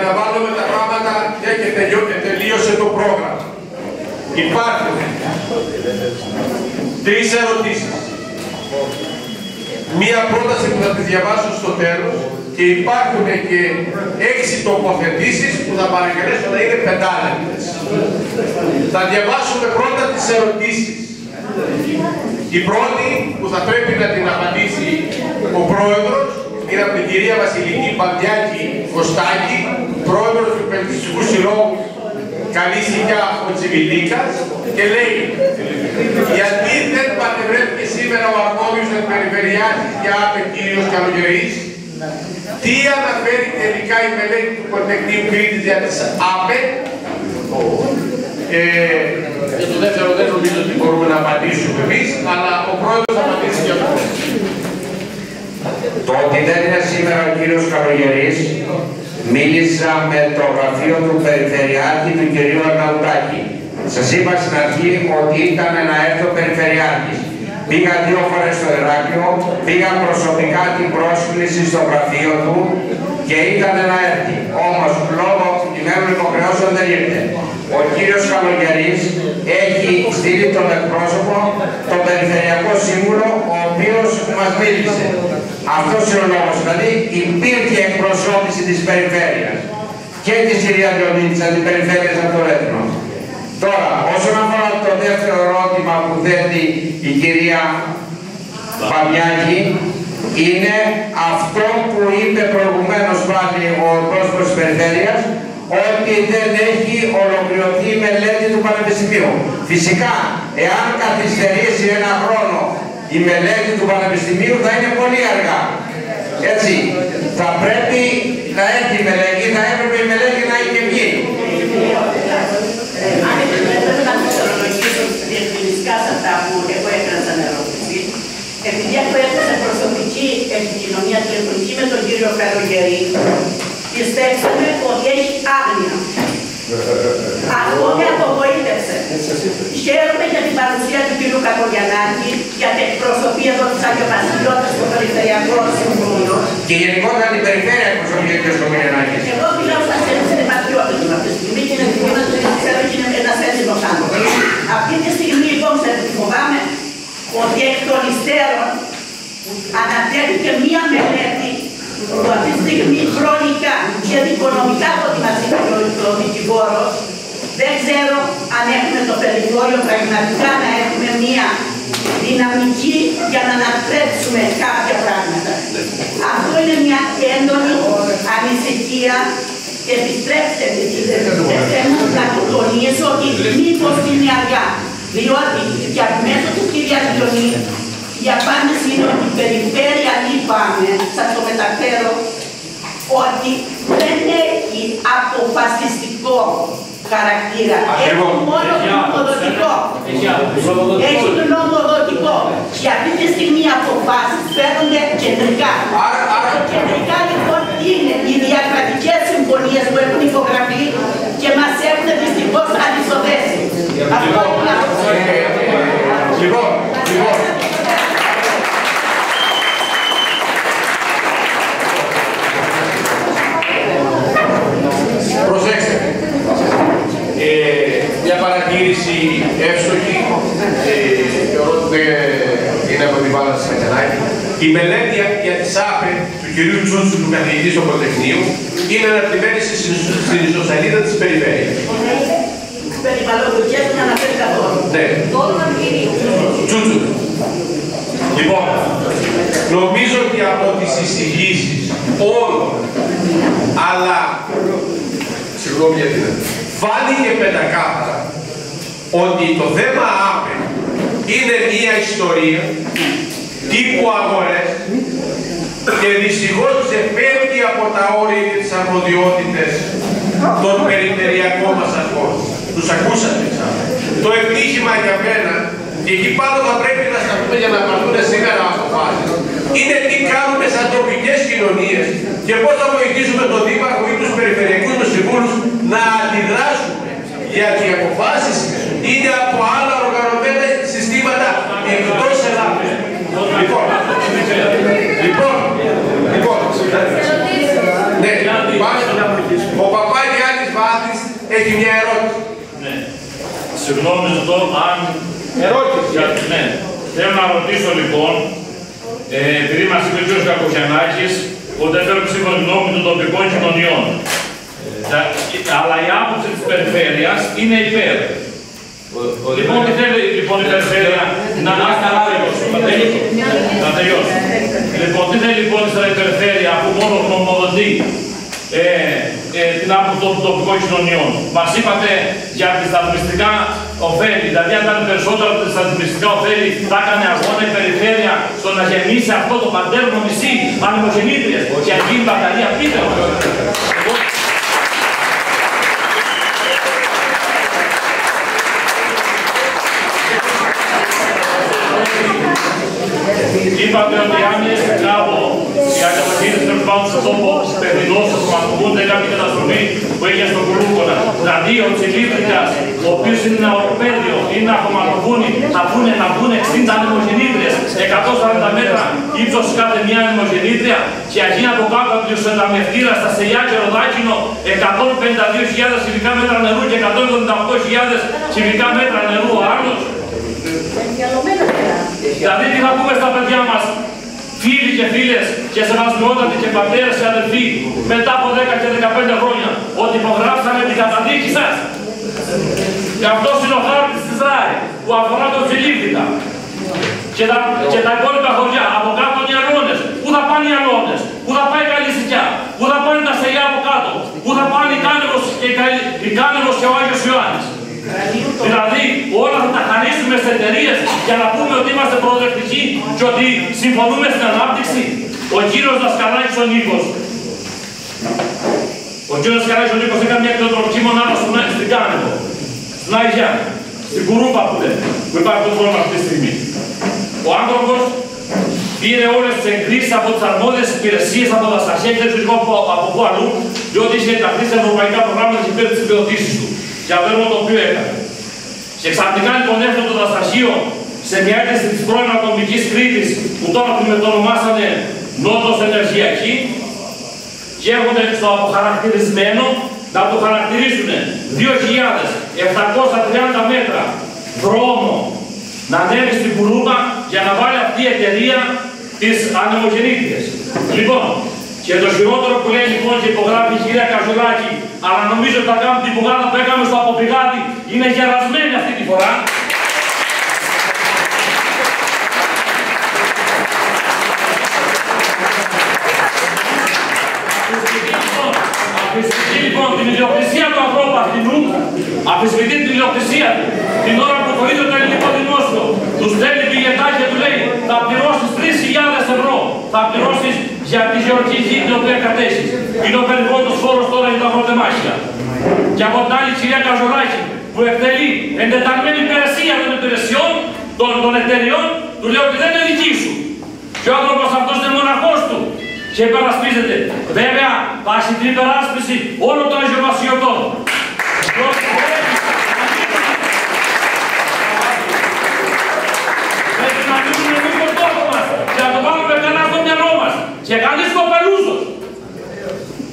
να βάλουμε τα πράγματα και τελείωσε το πρόγραμμα. Υπάρχουν 3 ερωτήσεις. Μία πρόταση που θα τη διαβάσω στο τέλος και υπάρχουν και 6 τοποθετήσεις που θα παρακαλέσω να είναι 5 λεπτές. Θα διαβάσουμε πρώτα τις ερωτήσεις. Η πρώτη που θα πρέπει να την απαντήσει ο πρόεδρος είναι από την κυρία Βασιλική Παντιάκη Κωστάκη, πρόεδρος του Πολιτιστικού Συλλόγου Καλή Σικιά ο Τσιβιλίκας, και λέει: γιατί δεν παρευρέθηκε σήμερα ο αρμόδιος περιφερειάρχης για ΑΠΕ κύριος Καλογερής? Τι αναφέρει τελικά η μελέτη του Πολυτεχνείου Κρήτης για τις ΑΠΕ? Για το δεύτερο δεν νομίζω ότι μπορούμε να απαντήσουμε εμείς, αλλά ο πρόεδρος θα απαντήσει για αυτό. Το ότι δεν είναι σήμερα ο κύριος Καλογερής, μίλησα με το γραφείο του Περιφερειάρχη του κυρίου Αρναουτάκη. Σας είπα στην αρχή ότι ήταν να έρθει ο Περιφερειάρχης. Πήγα 2 φορές στο Ηράκλειο, πήγα προσωπικά την πρόσκληση στο γραφείο του και ήταν να έρθει. Όμως, λόγω κειμένων υποχρεώσεων δεν ήρθε. Ο κύριος Καλογερής έχει στείλει τον εκπρόσωπο, τον Περιφερειακό Σύμβουλο, ο οποίος μας μίλησε. Αυτός είναι ο λόγος. Δηλαδή, υπήρχε εκπροσώπηση της περιφέρειας και της κυρία Διονύτης, της περιφέρειας από το Έθνο. Τώρα, όσον αφορά το δεύτερο ερώτημα που θέτει η κυρία Παμιάκη, είναι αυτό που είπε προηγουμένως πάλι ο πρόσωπος της περιφέρειας, ότι δεν έχει ολοκληρωθεί η μελέτη του Πανεπιστημίου. Φυσικά, εάν καθυστερήσει 1 χρόνο η μελέτη του Πανεπιστημίου, θα είναι πολύ αργά. Έτσι, θα πρέπει να έχει η μελέτη, θα έπρεπε η μελέτη να έχει και βγει. Αν πρέπει να φυσιολογήσω διευκρινιστικά σε αυτά που εγώ έκανα σαν ερώτηση, επειδή έχω έρθει σε προσωπική επικοινωνία τηλεφωνική με τον κύριο Καλογερή, πιστέψαμε ότι έχει άγνοια. Αυτό με απογοήτευσε. Χαίρομαι για την παρουσία του κύριου Κακογιαννάκη, για την εκπροσωπή εδώ της Αγιοπασιλιώτας στο Περιφερειακό Συμβούλιο. Και γενικότερα την περιφέρεια εκπροσωπεί ο κύριος Κακογιαννάκης. Εγώ μιλάω στα σέντες, είναι πατριώτες μου αυτή τη στιγμή και είναι δική μας, ξέρω ότι είναι ένας Έλληνος άνθρωπος. Αυτή τη στιγμή λοιπόν φοβάμαι ότι εκ των υστέρων ανατέθηκε μία μελέτη που αυτή τη στιγμή χρονικά και δικονομικά από ό,τι μας είπε ο δικηγόρος, δεν ξέρω αν έχουμε το περιθώριο πραγματικά να έχουμε μία δυναμική για να ανατρέψουμε κάποια πράγματα. Αυτό είναι μια έντονη ανησυχία και επιστρέψτε μου να το τονίσω ότι μήπως είναι αργά. Διότι για μέσω της κυρίας Διονή η απάντηση είναι ότι η περιφέρεια λείπαμε, σας το μεταφέρω, ότι δεν έχει αποφασιστικό χαρακτήρα. Έχει μόνο γνωμοδοτικό. Έχει γνωμοδοτικό. Και αυτή τη στιγμή οι αποφάσεις φέρνονται κεντρικά. Κεντρικά λοιπόν είναι οι διακρατικές συμφωνίες που έχουν υπογραφεί και μας έχουν δυστυχώς αντισοδέσει. Αυτό είναι αυτό. Λοιπόν. Προσέξτε. Μια παρατήρηση εύστοχη, θεωρώ ότι είναι από την Πάλα της Κατσανάκη. Η μελέτη για τις ΑΠΕ του κυρίου Τσούτσου, του καθηγητή στο Πολυτεχνείο, είναι αναρτημένη στην ιστοσελίδα της περιφέρειας. Περιβαλλοντικές δεν αναφέρει καθόλου. Ναι. Το όνομα του κυρίου. Τσούτσου. Λοιπόν, νομίζω ότι από τις εισηγήσεις όλων, αλλά συγγνώμη γιατί φάνηκε πεντακάθαρα ότι το θέμα ΑΠΕ είναι μία ιστορία τύπου αγορές και δυστυχώς ξεφεύγει από τα όρια και τις αρμοδιότητες των περιφερειακών μας αρχών. Τους ακούσατε ξανά. Το ευτύχημα για μένα, και εκεί πάνω θα πρέπει να σταθούμε για να πάρουν σήμερα αποφάσεις, είναι τι κάνουμε σαν τοπικές κοινωνίες και πώς θα βοηθήσουμε τον Δήμαρχο ή τους περιφερειακούς τους συμβούλους να αντιδράσουμε. Γιατί οι αποφάσεις είναι από άλλα οργανωμένα συστήματα εκτός Ελλάδας. Λοιπόν. Ναι, πάμε. Συγγνώμη, ζητώ αν... Ερώτηση. Ναι. Θέλω να ρωτήσω λοιπόν, επειδή μας είπε ο κ. Κακογιαννάκης, ότι έφερε ψήφο γνώμη των τοπικών κοινωνιών. Αλλά η άποψη της περιφέρειας είναι υπέρ. Λοιπόν, τι θέλει λοιπόν η περιφέρεια να τελειώσει. Λοιπόν, τι θέλει λοιπόν η περιφέρεια που μόνο γνωμοδοτεί την άποψη των τοπικών κοινωνιών. Μας είπατε για τις σταθμιστικά ωφέλη, δηλαδή αν ήταν περισσότερα τα σταθμιστικά ωφέλη, θα έκανε αγώνα η περιφέρεια στο να γεννήσει αυτό το παντέρνο νησί ανεμογεννήτριες και να γίνει μπαταρία πίτερα. Είπατε ότι αν είστε κάπου για κατασκευή των πάντων στον τόπο παιδινός, θα πραγματοποιούνται κάποια καταστροφή που είχε στον Κουλούκονα. Δηλαδή ο Τσιλίβρικας, ο οποίος είναι ένα οροπέδιο, είναι ένα χωματοβούνι, να βγουν 60 ανεμογεννήτριες, 140 μέτρα ύψος κάθε μια ανεμογεννήτρια και αρχή από κάτω από τους ενταμευτήρα στα Σελιά και Ροδάκινο 152.000 κυβικά μέτρα νερού και 178.000 κυβικά μέτρα νερού ο άλλος. Δηλαδή τι θα πούμε στα παιδιά μας, φίλοι και φίλες και σεβασμιότατοι και πατέρες και αδελφοί, μετά από 10 και 15 χρόνια, ότι υπογράψαμε την καταδίκη σας. Και αυτός είναι ο χάρτης της ΡΑΕ, που αφορά τον Τσιλίβρικα. Και τα υπόλοιπα χωριά, από κάτω οι αλώνες. Πού θα πάνε οι αλώνες, πού θα πάει η Καλυσικιά, πού θα πάνε τα Σελιά από κάτω, πού θα πάνε η Κάνευος και ο Άγιος Ιωάννης. Δηλαδή όλα θα τα χαρίσουμε σε εταιρείες για να πούμε ότι είμαστε προοδευτικοί και ότι συμφωνούμε στην ανάπτυξη. Ο κύριος Δασκαλάκης ο Νίκος. Ο κύριος Δασκαλάκης ο Νίκος έκανε μια κτηνοτροφική μονάδα στην Κάνευο. Στην Αγιά. Στην Κουρούπα που λέει. Που υπάρχει το πρόβλημα αυτή τη στιγμή. Ο άνθρωπος πήρε όλες τις εγκρίσεις από τις αρμόδιες υπηρεσίες, από τα στασία και δεν ξέρω από πού αλλού, διότι είχε ενταχθεί σε ευρωπαϊκά προγράμματα και πήρε τις επιδοτήσεις του. Για το έργο το οποίο έκανε. Και ξαφνικά λοιπόν έρχεται το δασταχείο σε μια αίτηση της πρώην ατομικής Κρήτης, που τώρα που με το ονομάσανε Νότος Ενεργειακή, και έρχονται στο αποχαρακτηρισμένο να το χαρακτηρίσουν 2.730 μέτρα δρόμο να ανέβει στην Κουρούπα για να βάλει αυτή η εταιρεία τις ανεμογεννήτριες. Λοιπόν, και το χειρότερο που λέει λοιπόν και υπογράφει η κυρία Καζουλάκη, αλλά νομίζω ότι θα κάνουμε την πουγάδα που έκαμε στο αποπηγάδι, είναι γερασμένη αυτή τη φορά. Αφισβητεί λοιπόν την ιδιοκτησία του ανθρώπου αυτινού, αφισβητεί την ιδιοκτησία του. Την ώρα που το ίδιο το ελληνικό δημόσιο του στέλνει πηγετάκια και του λέει θα πληρώσεις 3.000 ευρώ, θα πληρώσεις για τη γεωργική γη την οποία κατέχεις. Είναι ο περιβόητος φόρος τώρα για τα αγροτεμάχια. Και από την άλλη η κυρία Καζολάκη που εκτελεί εντεταλμένη υπηρεσία των υπηρεσιών, των εταιριών, του λέει ότι δεν είναι δική σου. Και ο άνθρωπος αυτός είναι μοναχός του. Και υπερασπίζεται. Βέβαια, βάσει την υπεράσπιση όλων των αγιοβασιωτών. Πρέπει να μείνουμε εμείς τον τόπο μας και να το βάλουμε καλά στο μυαλό μας. Και κανείς κοπελούζος.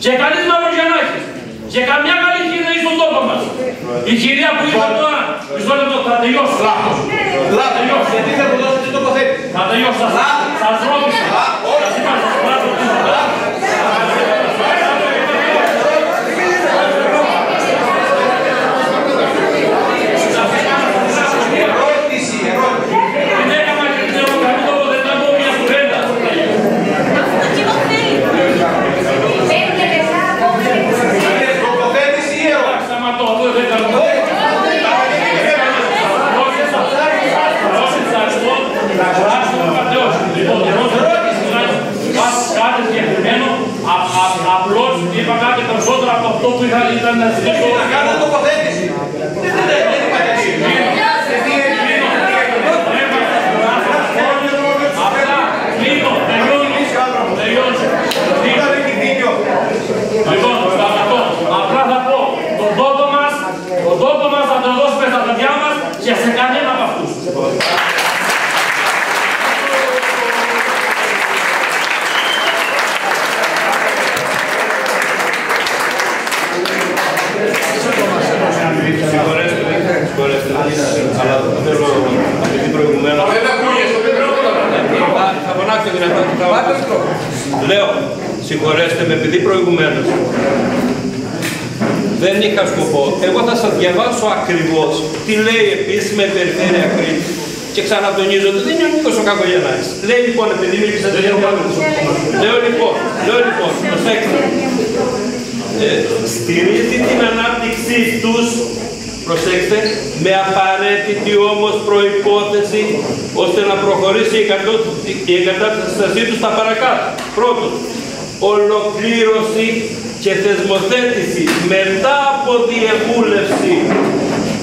Και κανείς Μαυρογιαννάκης. Και καμιά καλή κυρία στον τόπο μας. Η κυρία που ήρθε τώρα, μισό λεπτό, θα τελειώσω. Λάθος, γιατί δεν μου δώσετε την τοποθέτηση. Θα τελειώσω, σας ρώτησα. Σας είπα, σας πράττω τίποτα. συγχωρέστε με, επειδή προηγουμένως δεν είχα σκοπό. Εγώ θα σας διαβάσω ακριβώς τι λέει επίσημα η Περιφέρεια Κρήτης. Και ξανατονίζω ότι δεν είναι ο Νίκος ο Κακογιαννάκης. Λέει λοιπόν, επειδή μίλησατε για διαβάσω. Λέω λοιπόν, προσέξτε. Στηρίζει την ανάπτυξή τους, προσέξτε, με απαραίτητη όμως προϋπόθεση ώστε να προχωρήσει η εγκατάστασή τους στα παρακάτω. Πρώτον, ολοκλήρωση και θεσμοθέτηση μετά από διαβούλευση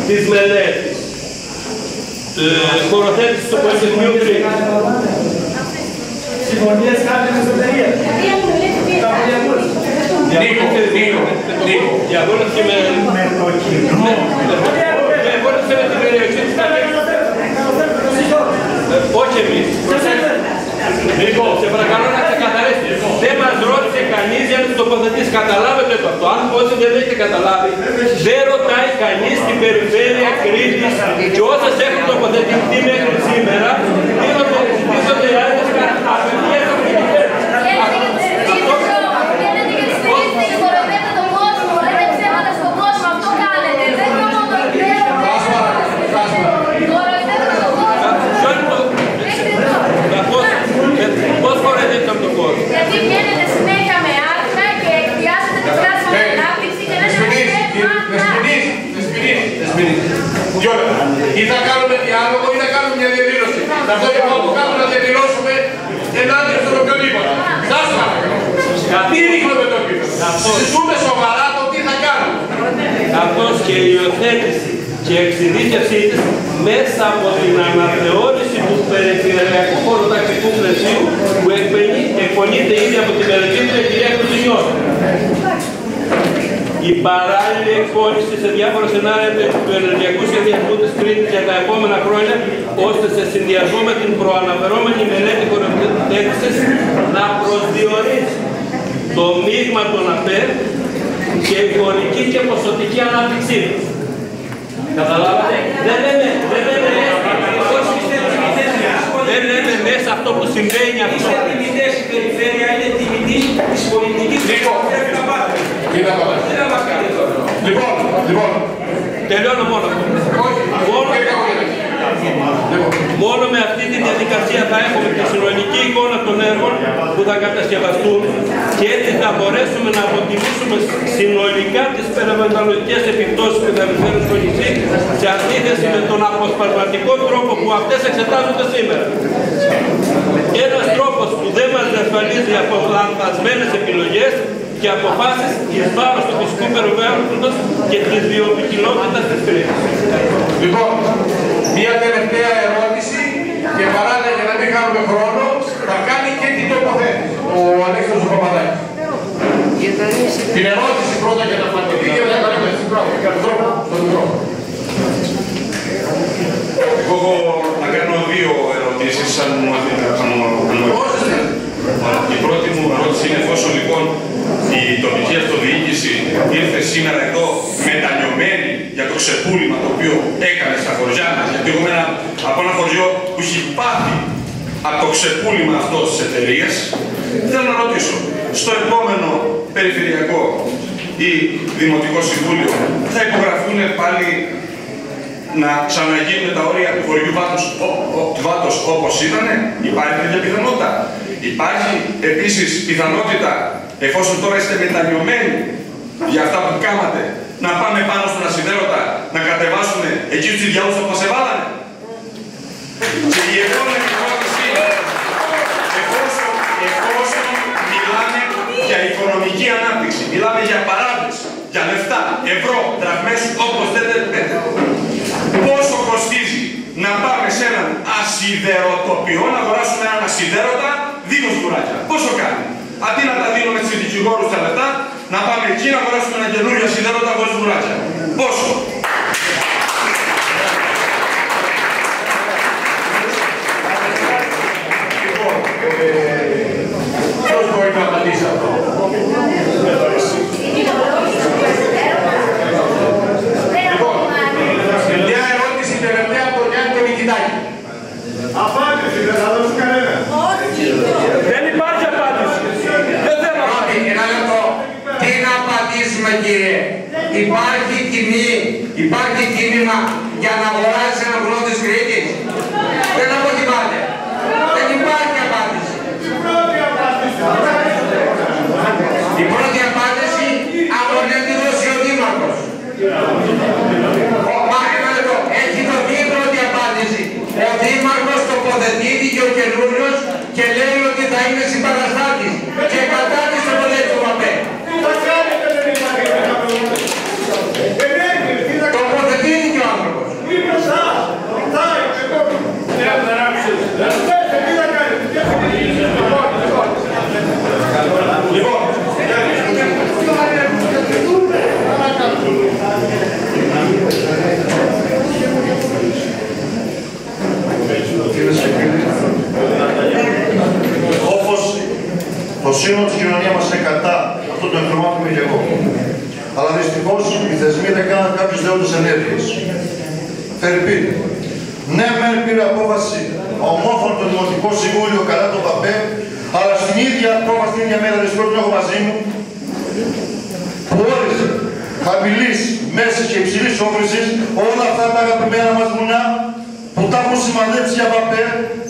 της μελέτης. Χωροθέτηση του Πολυτεχνείου Κρήτης. Συμφωνίες κάποιες εσωτερίες. Νίκο, διαβούλευση με το κοινό. Διαβούλευση με την περιοχή της Κατέξης. Όχι εμείς. Νίκο, σε παρακαλώ να ξεκαθαρίσεις. Δεν μας ρώτησε κανείς για να τους τοποθετήσει. Καταλάβετε το αυτό. Αν όσοι δεν έχετε καταλάβει, δεν ρωτάει κανείς την Περιφέρεια Κρήτης και όσες έχουν τοποθετηθεί μέχρι σήμερα, δίνονται άλλες απευθείας από την κυβέρνηση. Πώς χωρετείτε από τον κόσμο. Γιατί βγαίνετε συνέχεια με άκρα και εκδιάσετε τη φράση με ανάπτυξη και δεν Ή θα κάνουμε διάλογο ή θα κάνουμε μια διαδήλωση. Αυτό και μόνο που κάνουμε να διαδηλώσουμε ενάντια στον οποιοδήποτε. Σας παρακαλώ. Τι ρίχνουμε το επίπεδο. Συζητούμε σοβαρά το τι θα κάνουμε. Καθώς και η υιοθέτηση και εξειδίκευσή της μέσα από την αναθεώρηση του περιφερειακού χωροταξικού πλαισίου που εκπονείται ήδη από την μελετήτρια κυρία Κουσινιώτη. Η παράλληλη εκπόνηση σε διάφορα σενάρια του ενεργειακού σχεδιασμού της Κρήτης για τα επόμενα χρόνια, ώστε σε συνδυασμό με την προαναφερόμενη μελέτη χωροταξικής να προσδιορίσει το μείγμα των ΑΠΕ και η χωρική και ποσοτική ανάπτυξή του. Καταλάβατε, δεν λέμε μέσα αυτό που συμβαίνει αυτό. Είστε τιμητές, η περιφέρεια είναι τιμητή της πολιτικής που πρέπει να πάτε. Δεν θα μας κάνετε τώρα. Λοιπόν. Τελειώνω μόνο. Μόνο με αυτή τη διαδικασία θα έχουμε τη συνολική εικόνα των έργων που θα κατασκευαστούν και έτσι θα μπορέσουμε να αποτιμήσουμε συνολικά τις περιβαλλοντικές επιπτώσεις που θα επιφέρουν στο νησί σε αντίθεση με τον αποσπασματικό τρόπο που αυτές εξετάζονται σήμερα. Ένας τρόπος που δεν μας διασφαλίζει από λανθασμένες επιλογές και αποφάσεις εις βάρος του φυσικού περιβάλλοντος και της βιοποικιλότητας της Κρήτης. Λοιπόν, μία τελευταία ερώτηση και παράλληλα για να μην κάνουμε χρόνο θα κάνει και την τοποθέτηση ο Αλέξανδρος Παπαδάκης. Την ερώτηση πρώτα και τα απαντητή και μετά κάνουμε την μικρόφωνο. Εγώ θα κάνω δύο ερωτήσεις αν μου επιτρέπετε. Η πρώτη μου ερώτηση είναι εφόσον λοιπόν η τοπική αυτοδιοίκηση ήρθε σήμερα εδώ μετανιωμένη για το ξεπούλημα το οποίο έκανε στα χωριά μας, γιατί εγώ είμαι από ένα χωριό που έχει πάθει από το ξεπούλημα αυτό στις εταιρείες, θέλω να ρωτήσω, στο επόμενο περιφερειακό ή δημοτικό συμβούλιο θα υπογραφούν πάλι να ξαναγίνουν τα όρια του χωριού Βάτος όπως ήτανε? Υπάρχει τέτοια πιθανότητα? Υπάρχει επίσης πιθανότητα, εφόσον τώρα είστε μετανιωμένοι για αυτά που κάνατε, να πάμε πάνω στον ασυδέρωτα να κατεβάσουμε εκεί τους ιδιαούς που μας εβάλανε? Και η επόμενη ερώτηση είναι, εφόσον μιλάμε για οικονομική ανάπτυξη, μιλάμε για παράδειξη, για λεφτά, ευρώ, δραχμές, όπως δεν πέτε, πόσο κοστίζει να πάμε σε έναν ασυδεροτοπιό, να αγοράσουμε έναν ασυδέρωτα δίχως βουράκια? Πόσο κάνει? Αντί να τα δίνουμε στους δικηγόρους τα λεφτά, να πάμε εκεί να αγοράσουμε ένα καινούριο ασυδέρωτα χωρίς βουράκια. Πόσο? Ποιος μπορεί να απαντήσει αυτό? Μια ερώτηση τελευταία από τον Γιάννη τον Νικητάκη. Απάντηση, δεν θα δώσει κανένα. Δεν υπάρχει απάντηση. Δεν θέλω απάντηση. κύριε. Υπάρχει τίμημα για να αγοράσει ένα βουνό της Κρήτης. Δεν αποκοιμάται. Δεν υπάρχει απάντηση. Η πρώτη απάντηση αγωνία να τη δώσει ο Δήμαρχος. Έχει δοθεί η πρώτη απάντηση. Ο Δήμαρχος τοποθετήθηκε ο καινούριος και λέει ότι θα είναι συμπαραστάτης και κατά της τοποθέτησης του ΜΑΠΕ. Τοποθετήθηκε ο άνθρωπος. Όπως το σύνολο της κοινωνίας μας είναι κατά αυτών των εκδρομάτων και εγώ. Αλλά δυστυχώς οι θεσμοί δεν κάναν κάποιες δεόντες ενέργειες. Φερρυπίν. Ναι, μεν πήρε απόφαση ομόφωνα το Δημοτικό Συμβούλιο κατά τον ΠΑΠΕ, αλλά στην ίδια απόφαση, την ίδια μέρα, δυστυχώς την έχω μαζί μου, που όριζε χαμηλής, μέσης και υψηλής όφρησης όλα αυτά τα αγαπημένα μας βουνά που τα έχουν σημαδέψει για ΠΑΠΕ,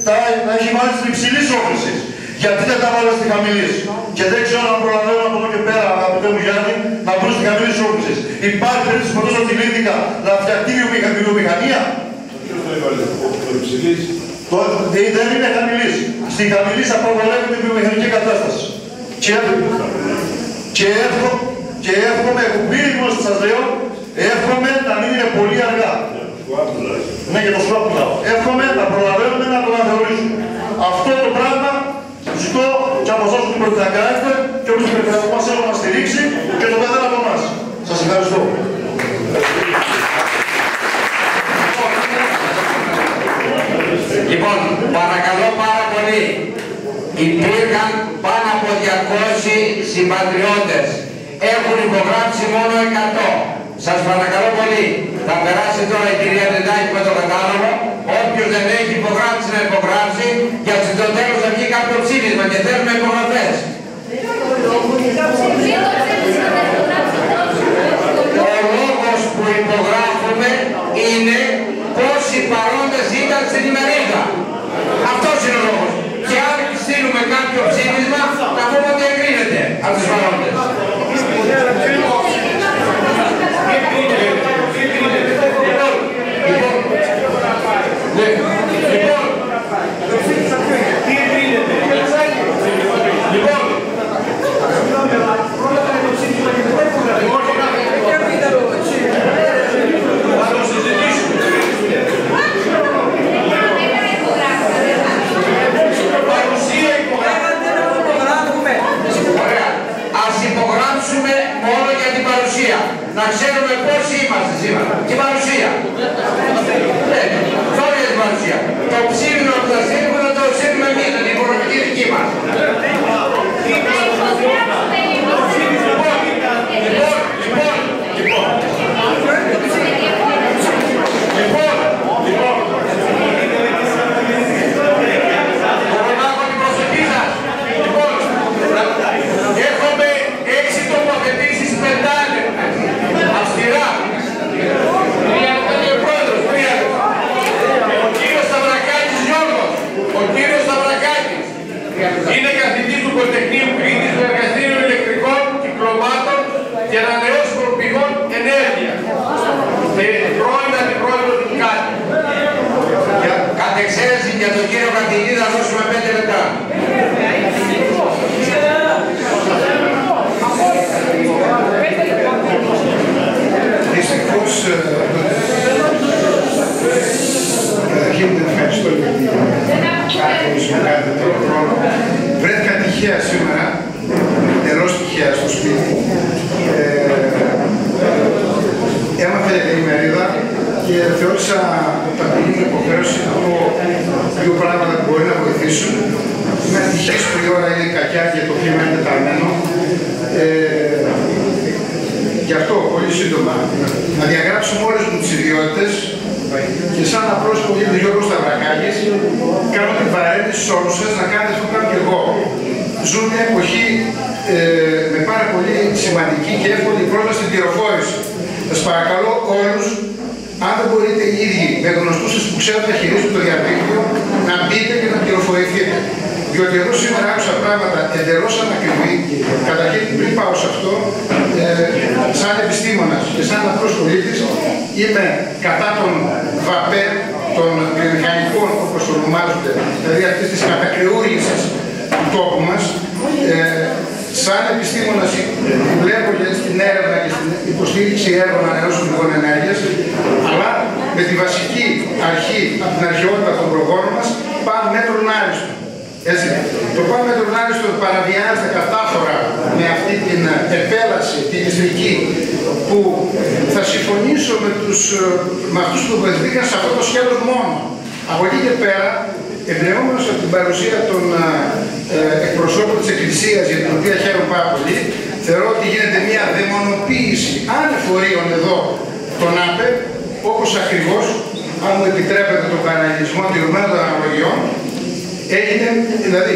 τα έχει βάλει στην υψηλής όφρησης. Γιατί δεν τα βάλε στη χαμηλής. Και δεν ξέρω αν προλαβαίνω από εδώ και πέρα, αγαπητέ μου Γιάννη, να βρουν στη χαμηλή όφρησης. Υπάρχει περίπτωση ποτέ στο Τιλίδικα να φτιαχτεί βιομηχανία. Δεν είναι χαμηλής. Στη χαμηλής απαγορεύεται η βιομηχανική κατάσταση. Και εύχομαι, έχω πει γνώση σας λέω, εύχομαι να μην είναι πολύ αργά. Ναι, για το σουά που μιλάω. Εύχομαι να προλαβαίνουμε να το αναθεωρήσουμε. Αυτό το πράγμα ζητώ και από εσάς που πρέπει να κάνετε και όπως πρέπει να μας θέλω να στηρίξει και το καθένα από εμάς. Σας ευχαριστώ. Λοιπόν, παρακαλώ πάρα πολύ. Υπήρχαν πάνω από 200 συμπατριώτες. Έχουν υπογράψει μόνο 100. Σας παρακαλώ πολύ. Θα περάσει τώρα η κυρία Τεντάκη με το κατάλογο. Όποιος δεν έχει υπογράψει να υπογράψει, γιατί στο τέλος θα βγει κάποιο ψήφισμα και θέλουμε υπογραφές. Ο λόγος που υπογράφουμε είναι πόσοι παρόντες ήταν στην ημερίδα. Αυτός είναι ο λόγος. Και αν στείλουμε κάποιο ψήφισμα, θα πούμε ότι εγκρίνεται από τους παρόντες. Να ξέρουμε πόσοι είμαστε σήμερα. Και η παρουσία. Τώρα για την παρουσία. Το ψήφισμα που θα στείλουμε θα το στείλουμε εμείς, την υπογραφική δική μας. Έχουμε 6 τοποθετήσεις πεντάλεπτες. Αυστηρά. Ο κύριος Σταυρακάκης Γιώργος, ο κύριος Σταυρακάκης είναι καθηγητής του Πολυτεχνείου Κρήτης του Εργαστήριου Ηλεκτρικών Κυκλωμάτων και Ανανεώσιμων Πηγών Ενέργειας. Πρώην αντιπρόεδρος του ΚΑΤ. Κατ' εξαίρεση για τον κύριο καθηγητή θα δώσουμε 5 λεπτά. Δυστυχώς, καταρχήν ευχαριστώ για την άκρηση που κάνετε τον χρόνο. Βρέθηκα τυχαία σήμερα, τερός τυχαία στο σπίτι. Έμαθα για την ημερίδα και θεώρησα ταπεινή μου υποχρέωση να πω δύο πράγματα που μπορεί να βοηθήσουν. Είμαι ευτυχής που η ώρα είναι κακιά και το κλίμα είναι τεταρμένο. Γι' αυτό, πολύ σύντομα, να διαγράψουμε όλες μου τις ιδιότητες και σαν απρόσωπο για τον Γιώργο Σταυρακάκης, κάνω την παρένθεση σε όλους σας να κάνετε αυτό που κάνω και εγώ. Ζούμε μια εποχή με πάρα πολύ σημαντική και εύκολη πρόσβαση στην πληροφόρηση. Σας παρακαλώ όλους, αν δεν μπορείτε οι ίδιοι με γνωστούς σας που ξέρετε να χειρίζουν το διαδίκτυο, να μπείτε και να πληροφορηθείτε. Διότι εδώ σήμερα άκουσα πράγματα εντελώς ανακριβή. Καταρχήν, πριν πάω σε αυτό, σαν επιστήμονας και σαν απλός πολίτης, είμαι κατά των ΒΑΠΕ, των βιομηχανικών, όπως ονομάζονται, δηλαδή αυτής της κατακρεούργησης του τόπου μας. Σαν επιστήμονας βλέπω και στην έρευνα και στην υποστήριξη έργων ανανεώσιμων πηγών ενέργειας, αλλά με τη βασική αρχή από την αρχαιότητα των προγόνων μας, πάνω μέτρον άριστο. Έτσι, το πάνω μέτρον άριστο παραβιάζεται κατάφορα με αυτή την επέλαση, την ιστορική, που θα συμφωνήσω με αυτούς που βοηθήθηκαν σε αυτό το σχέδιο μόνο. Από εκεί και πέρα, εμπνεόμενος από την παρουσία των εκπροσώπων της Εκκλησίας, για την οποία χαίρομαι πάρα πολύ, θεωρώ ότι γίνεται μια δαιμονοποίηση ανεφορίων εδώ των ΑΠΕ, όπως ακριβώς, αν μου επιτρέπετε τον κανονισμό τηρουμένων των αναλογιών, έγινε, δηλαδή,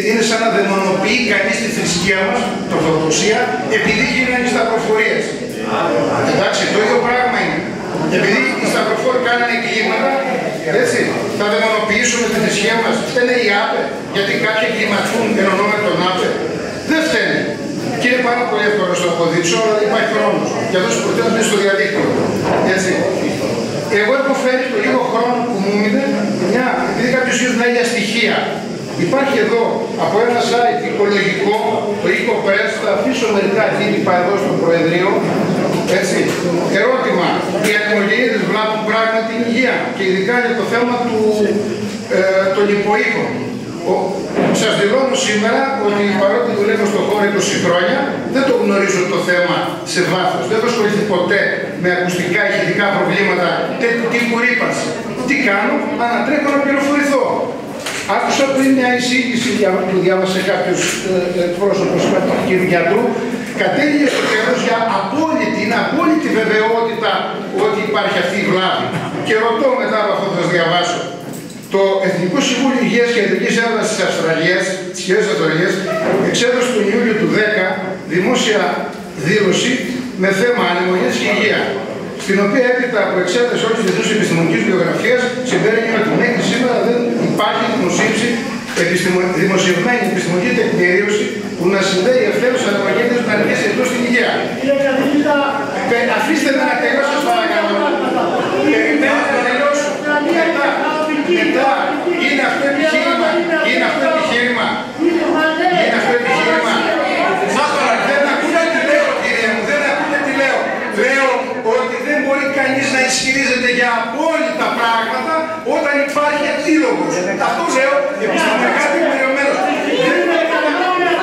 είναι σαν να δαιμονοποιεί κανείς τη θρησκεία μας, την Ορθοδοξία, επειδή γίνανε σταυροφορίες. Εντάξει, το ίδιο πράγμα είναι. Επειδή οι σταυροφόροι κάνανε εγκλήματα, έτσι, θα δαιμονοποιήσουμε τη θρησκεία μας. Φταίνε οι ΑΠΕ, γιατί κάποιοι εγκληματούν εν ονόματι των ΑΠΕ. Δεν φταίνε. Και είναι πάρα πολύ εύκολο να το αποδείξω, αλλά δεν υπάρχει χρόνος. Και αυτό προτείνω είναι στο διαδίκτυο. Έτσι. Εγώ έχω φέρει το λίγο χρόνο που μου μείνε, επειδή κάποιος ίσως μιλάει για στοιχεία. Υπάρχει εδώ από ένα site οικολογικό, το EcoPress, θα αφήσω μερικά τύπα εδώ στο Προεδρείο. Έτσι. Ερώτημα, οι ατμογεννήτες βλάπτουν πράγματι την υγεία και ειδικά για το θέμα των υποοίκων. Σας δηλώνω σήμερα ότι παρότι δουλεύω στον χώρο 20 χρόνια, δεν το γνωρίζω το θέμα σε βάθος. Δεν έχω ασχοληθεί ποτέ με ακουστικά ηχητικά προβλήματα τέτοιου τύπου ρήπανση. Τι κάνω, ανατρέχω να πληροφορηθώ. Άκουσα πριν μια εισήγηση που διάβασε κάποιος πρόσωπος του κύριου γιατρού, κατέληγε στο τέλος για απόλυτη βεβαιότητα ότι υπάρχει αυτή η βλάβη. Και ρωτώ μετά από αυτό που θα διαβάσω. Το Εθνικό Συμβούλιο Υγείας και Ιατρικής Έρευνας της Αυστραλίας, της Κυβέρνησης Αυστραλίας, εξέδωσε τον Ιούλιο του 10 δημόσια δήλωση με θέμα ανεμογέννηση και υγεία, στην οποία έπειτα από εξέταση όλης της διεθνούς επιστημονικής βιογραφίας συμπέρανε ότι μέχρι σήμερα δεν υπάρχει δημοσιευμένη επιστημονική τεκμηρίωση που να συνδέει ευθέως ανεμογέννηση με ανεμογέννηση εντός στην υγεία. Αφήστε με να τελειώσω, σας παρακαλώ. Περιμένω να τελειώσω. Μετά είναι αυτό επιχείρημα. Δεν ακούτε τι λέω, κύριε μου, δεν ακούτε τι λέω. Λέω ότι δεν μπορεί κανείς να ισχυρίζεται για απόλυτα πράγματα όταν υπάρχει αντίλογος. Αυτό λέω επιστημονικά τεκμηριωμένος.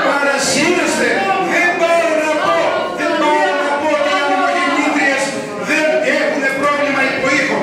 Παρασύρεστε. Δεν πάω να πω ότι οι ανεμογεννήτριες δεν έχουν πρόβλημα υποοίκων.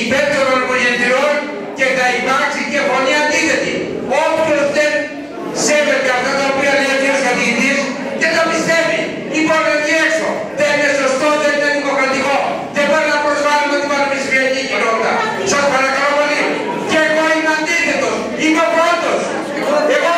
υπέρ των ορμογεννητριών και θα υπάρξει και φωνή αντίθετη. Όποιος δεν σέβεται αυτά τα οποία λέει ο κύριος καθηγητής και τα πιστεύει, υπάρχουν εκεί έξω. Δεν είναι σωστό, δεν είναι δημοκρατικό. Δεν μπορεί να προσβάλλουμε την πανεπιστημιακή κοινότητα. Σας παρακαλώ πολύ. Και εγώ είμαι αντίθετος. Είμαι ο πρώτος. Εγώ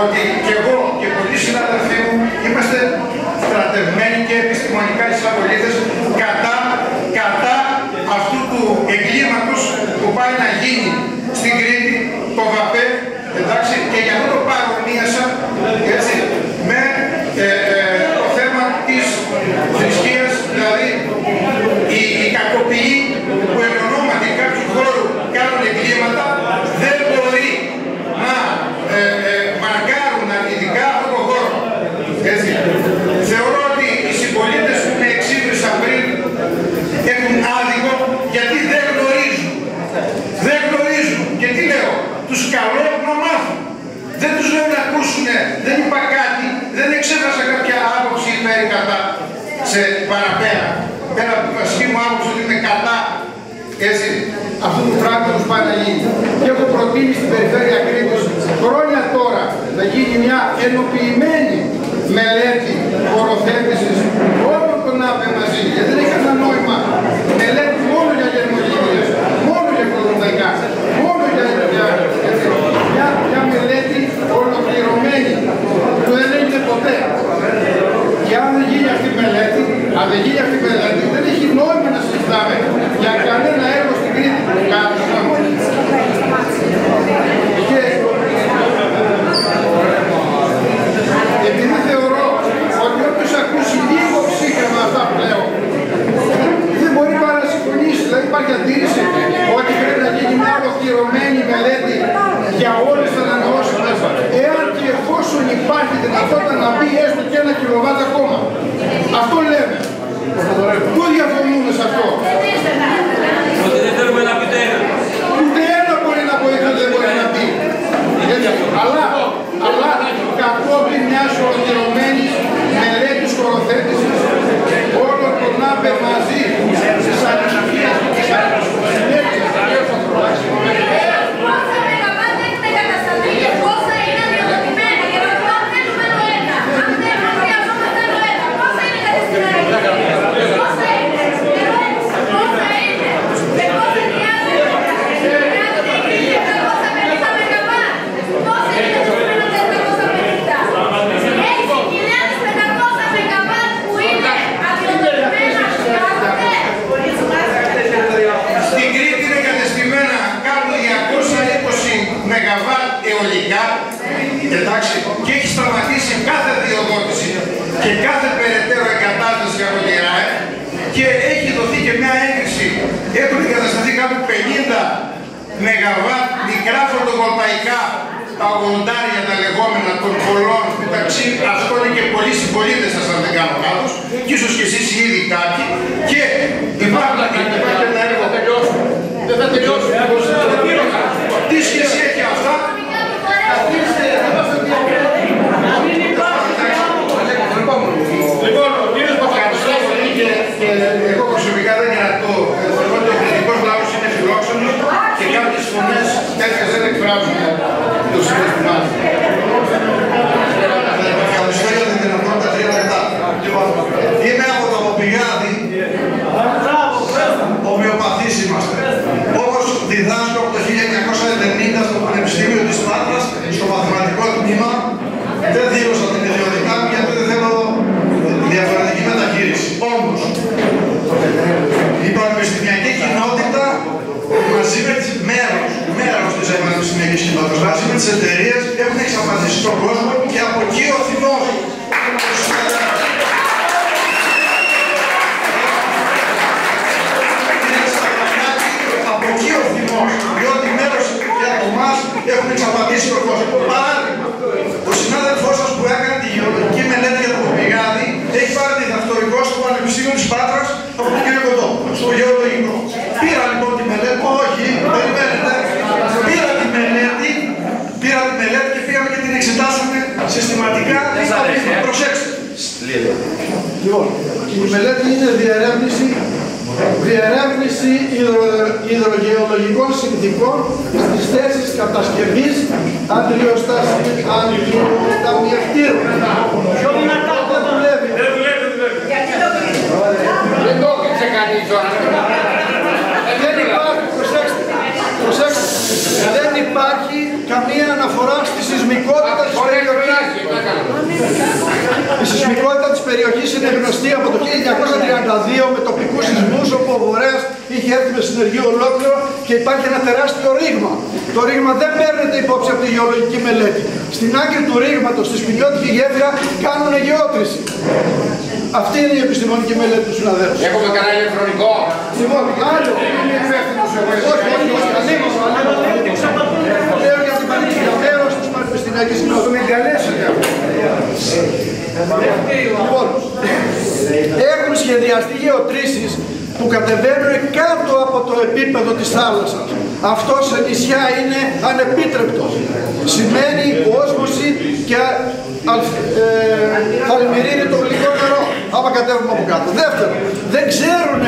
ότι και εγώ και πολλοί συναδελφοί μου είμαστε στρατευμένοι και επιστημονικά εισαγωγήτες κατά αυτού του εγκλήματος που πάει να γίνει στην Κρήτη, το ΒΑΠΕ, εντάξει, και για αυτό το παρομοίασα, έτσι, με το θέμα της θρησκείας, δηλαδή η κακοποιοί που εν ονόματι κάποιου χώρου κάνουν εγκλήματα δεν μπορεί να μαρκάρουν αρνητικά αυτόν τον χώρο. Έτσι. Θεωρώ ότι οι συμπολίτες που με εξήγησαν πριν έχουν άδικο γιατί δεν γνωρίζουν. Δεν γνωρίζουν. Και τι λέω, τους καλώ να μάθουν. Δεν τους λέω να ακούσουν, δεν είπα κάτι, δεν εξέφρασα κάποια άποψη υπέρ ή κατά σε παραπέρα. Πέρα από την βασική μου άποψη ότι είμαι κατά, έτσι, αυτού του πράγματος πάει να γίνει. Και έχω προτείνει στην περιφέρεια Κρήτης χρόνια τώρα να γίνει μια ενοποιημένη μελέτη οροθέτησης όλων των ΑΠΕ μαζί. Γιατί δεν έχει κανένα νόημα μελέτη μόνο για γερμογενείες, μόνο για κολονδαϊκά, μόνο για μια μελέτη ολοκληρωμένη που δεν έγινε ποτέ. Και αν δεν γίνει αυτή η μελέτη, δεν έχει νόημα να συζητάμε για κανένα έργο στην Κρήτη που κάνει. Και επειδή θεωρώ ότι όποιος ακούσει λίγο ψύχρεμα αυτά που λέω, δεν μπορεί παρά να συμφωνήσει. Δηλαδή υπάρχει αντίρρηση ότι πρέπει να γίνει μια ολοκληρωμένη μελέτη για όλες τις ανανεώσιμες, εάν και εφόσον υπάρχει δυνατότητα να μπει έστω και 1 κιλοβάτ ακόμα. Αυτό λέμε. Πού διαφωνούμε σε αυτό? Ότι δεν θέλουμε να πείτε ένα. Ούτε ένα μπορεί να πω ότι δεν μπορεί να μπει. Αλλά κατόπιν μιας ολοκληρωμένης μελέτης χωροθέτησης όλων των ΑΠΕ μαζί της ανησυχίας και της ανησυχίας Πόσα μεγαβάτ έχετε κατασταθεί και πόσα είναι αδειοδοτημένα? Για να δούμε αν θέλουμε το ένα. Αν θέλουμε χρειαζόμαστε το ένα. Πόσα είναι καταστημένα? Πόσα είναι? Πόσα είναι? Και πόσα χρειάζεται? Χρειάζεται 1.750 μεγαβάτ. Πόσα είναι καταστημένα τα 750? 6.500 μεγαβάτ που είναι αδειοδοτημένα χρειάζεται. Στην Κρήτη είναι κατεστημένα κάπου 220 ΜΒ αιωλικά, εντάξει, και έχει σταματήσει κάθε διοδότηση και κάθε περαιτέρω εγκατάσταση από τη ΡΑΕ και έχει δοθεί και μια έγκριση. Έχουν εγκατασταθεί κάπου 50 ΜΒ μικρά φωτοβολταϊκά, τα 80 τα λεγόμενα των πολλών, μεταξύ αυτών είναι και πολλοί συμπολίτες σας αν δεν κάνω λάθος, και ίσως και εσείς ήδη κάποιοι, και υπάρχει ένα έργο. Δεν θα τελειώσει. Τι σχέση έχει αυτά? Λοιπόν, ο κύριος Παπαγιστόπουλος και εγώ προσωπικά δεν είναι αυτό. Θεωρώ ότι ο κριτικός λαός είναι φιλόξενος και κάποιες φωνές τέτοιες δεν εκφράζουν το συναισθημά του. Ευχαριστώ για την δυνατότητα 3 λεπτά. Είμαι από το Ποπηγάδι. Ομοιοπαθείς είμαστε. Όπως διδάσκω από το 1990 στο Πανεπιστήμιο της Πάτρας, στο μαθηματικό τμήμα, δεν δήλωσα την ιδιότητά μου γιατί δεν θέλω διαφορετική μεταχείριση. Όμως, η πανεπιστημιακή κοινότητα μαζί με μέρος της πανεπιστημιακής κοινότητας, μαζί με τις εταιρείες έχουν εξαφανίσει στον κόσμο και από εκεί ο θυμός. Από εκεί ο θυμός, διότι μέρος και από εμάς έχουν εξαπατήσει τον κόσμο. Παράδειγμα, ο συνάδελφός σας που έκανε τη γεωλογική μελέτη για το Ποπηγάδι έχει πάρει διδακτορικό στο Πανεπιστήμιο της Πάτρας από τον κύριο Κοντόπουλο, στο γεωλογικό. Πήρα λοιπόν τη μελέτη, όχι, περιμένετε, πήρα τη μελέτη και πήγαμε και την εξετάσαμε συστηματικά. Προσέξτε. Λοιπόν, η μελέτη είναι διερεύνηση υδρογεωλογικών συνθηκών στις θέσεις κατασκευής αντριοταμιευτήρων. Ποιο δυνατά δεν δουλεύει. Δεν το έπαιξε κανείς τώρα. Δεν υπάρχει, προσέξτε, δεν υπάρχει καμία αναφορά στη σεισμικότητα της περιοχής. Η σεισμικότητα της περιοχής είναι γνωστή από το 1932 με τοπικούς σεισμούς όπου ο Βορρέας είχε έρθει με συνεργείο ολόκληρο και υπάρχει ένα τεράστιο ρήγμα. Το ρήγμα δεν παίρνεται υπόψη από τη γεωλογική μελέτη. Στην άκρη του ρήγματος, στη σπηλιώτικη γέφυρα, κάνουν γεώτρηση. Αυτή είναι η επιστημονική μελέτη του συναδέλφου. Έχουμε κανένα ηλεκτρονικό. Λοιπόν, άλλο είναι υπεύθυνος εγώ. Όχι, λέω για την πανεπιστημιακή μέρος της πανεπιστημιακής κοινότητας. Με εγκαλέσετε. Λοιπόν, έχουν σχεδιαστεί γεωτρήσεις που κατεβαίνουν κάτω από το επίπεδο της θάλασσας. Αυτό σε νησιά είναι ανεπίτρεπτο. Σημαίνει όσμωση και αλμυρίνει το γλυκό νερό, άμα κατέβουμε από κάτω. Δεύτερον, δεν ξέρουν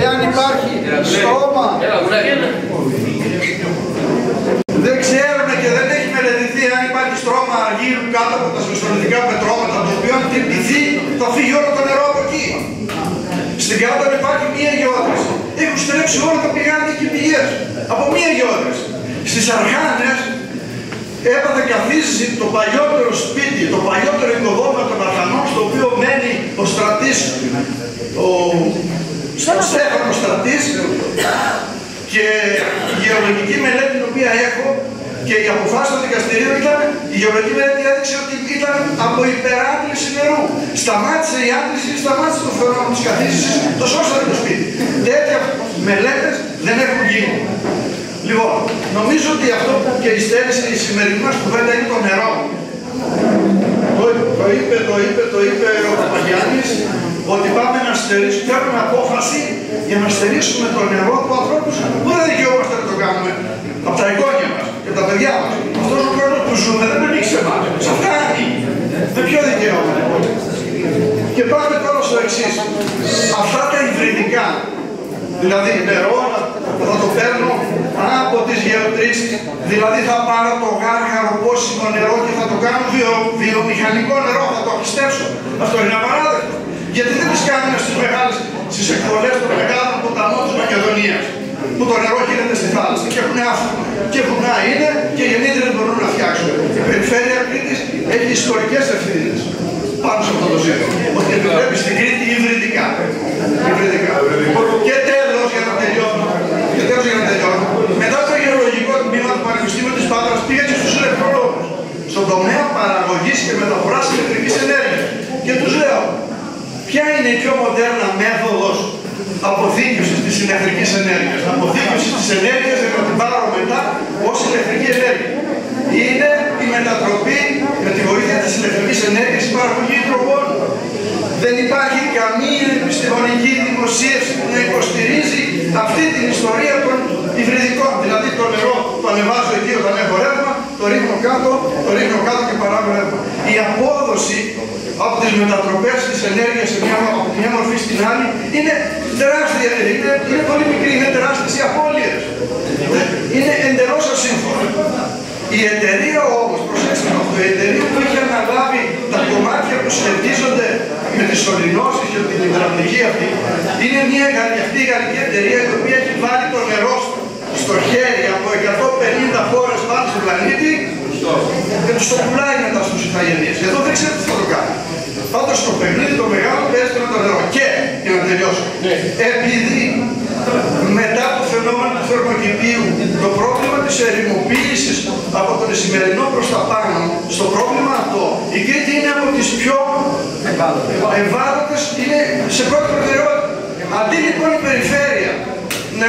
εάν υπάρχει στόμα. Δεν ξέρουν και δεν έχει μελετηθεί αν υπάρχει στρώμα αργύρου κάτω από τα σβεστολιθικά πετρώματα, το οποίο αν χτυπηθεί θα φύγει όλο το νερό από εκεί. Στην Κάτω υπάρχει μία γεώτρηση. Έχουν στρέψει όλα τα πηγάδια και πηγές από μία γεώτρηση. Στις Αρχάνες έπαθε καθίσει το παλιότερο σπίτι, το παλιότερο οικοδόμημα των Αρχανών, στο οποίο μένει ο Στρατής, ο Στέφανος Στρατής, και η γεωλογική μελέτη την οποία έχω και η αποφάση του δικαστηρίου ήταν, η γεωλογική μελέτη έδειξε ότι ήταν από υπεράντληση νερού. Σταμάτησε η άντληση, σταμάτησε το φαινόμενο της καθίσησης, το σώσανε το σπίτι. Τέτοια μελέτες δεν έχουν γίνει. Λοιπόν, νομίζω ότι αυτό που και η στέρηση η σημερινή μας κουβέντα είναι το νερό. Το είπε ο Παπαγιάννης, ότι πάμε να στερήσουμε, παίρνουμε απόφαση για να στερήσουμε το νερό του ανθρώπου που δεν δικαιούμαστε να το κάνουμε από τα εγγόνια μας και τα παιδιά μας. Αυτός ο κόσμος που ζούμε δεν ανήκει σε εμάς. Σε αυτά ανήκει. Με ποιο δικαίωμα λοιπόν. Και πάμε τώρα στο εξής. Αυτά τα υβριδικά, δηλαδή νερό, θα το παίρνω από τις γεωτρήσεις, δηλαδή θα πάρω το γάργαρο πόσιμο νερό και θα το κάνω βιομηχανικό νερό, θα το αχιστεύσω. Αυτό είναι απαράδεκτο. Γιατί δεν τις κάνουμε στις εκβολές των μεγάλων ποταμών της Μακεδονίας, που το νερό γίνεται στη θάλασσα και έχουν άφθονα και βουνά είναι και οι γεννήτρες μπορούν να φτιάξουν. Η περιφέρεια Κρήτης έχει ιστορικές ευθύνες πάνω σε αυτό το ζήτημα, ότι επιτρέπει στην Κρήτη υβριδικά. Και τέλος, για να τελειώνω, μετά το γεωλογικό τμήμα του Πανεπιστήμιου της Πάτρας πήγα και στους ηλεκτρολόγους στον τομέα παραγωγής και μεταφοράς ηλεκτρικής ενέργειας και τους λέω, ποια είναι η πιο μοντέρνα μέθοδος αποθήκευσης της ηλεκτρικής ενέργειας, αποθήκευσης της ενέργειας για να την πάρω μετά ως ηλεκτρική ενέργεια. Είναι η μετατροπή με τη βοήθεια της ηλεκτρικής ενέργειας στην παραγωγή υδρογόνου. Δεν υπάρχει καμία επιστημονική δημοσίευση που να υποστηρίζει αυτή την ιστορία των υβριδικών. Δηλαδή το νερό το ανεβάζω εκεί όταν έχω ρεύμα, το ρίχνω κάτω και παράγω ρεύμα. Η απόδοση από τις μετατροπές της ενέργειας από μια μορφή στην άλλη είναι τεράστια, είναι πολύ μικρή, είναι τεράστιες οι απώλειες. Είναι εντελώς ασύμφωνο. Η εταιρεία όμως, προσέξτε αυτό, η εταιρεία που έχει αναλάβει τα κομμάτια που σχετίζονται με τις σωληνώσεις και την υδραυλική αυτή, είναι μια γαλλική εταιρεία η οποία έχει βάλει το νερό στο χέρι από 150 χώρες πάνω στον πλανήτη και τους το πουλάει μετά στους ηθαγενείς. Εδώ δεν ξέρω τι θα το κάνει. Πάντως στο παιχνίδι το μεγάλο παίζεται με το νερό. Και, για να τελειώσω, επειδή μετά το φαινόμενο του θερμοκηπίου το πρόβλημα της ερημοποίησης από τον Ισημερινό προς τα πάνω, στο πρόβλημα αυτό η Κρήτη είναι από τις πιο ευάλωτες, είναι σε πρώτη προτεραιότητα. Αντί λοιπόν η περιφέρεια να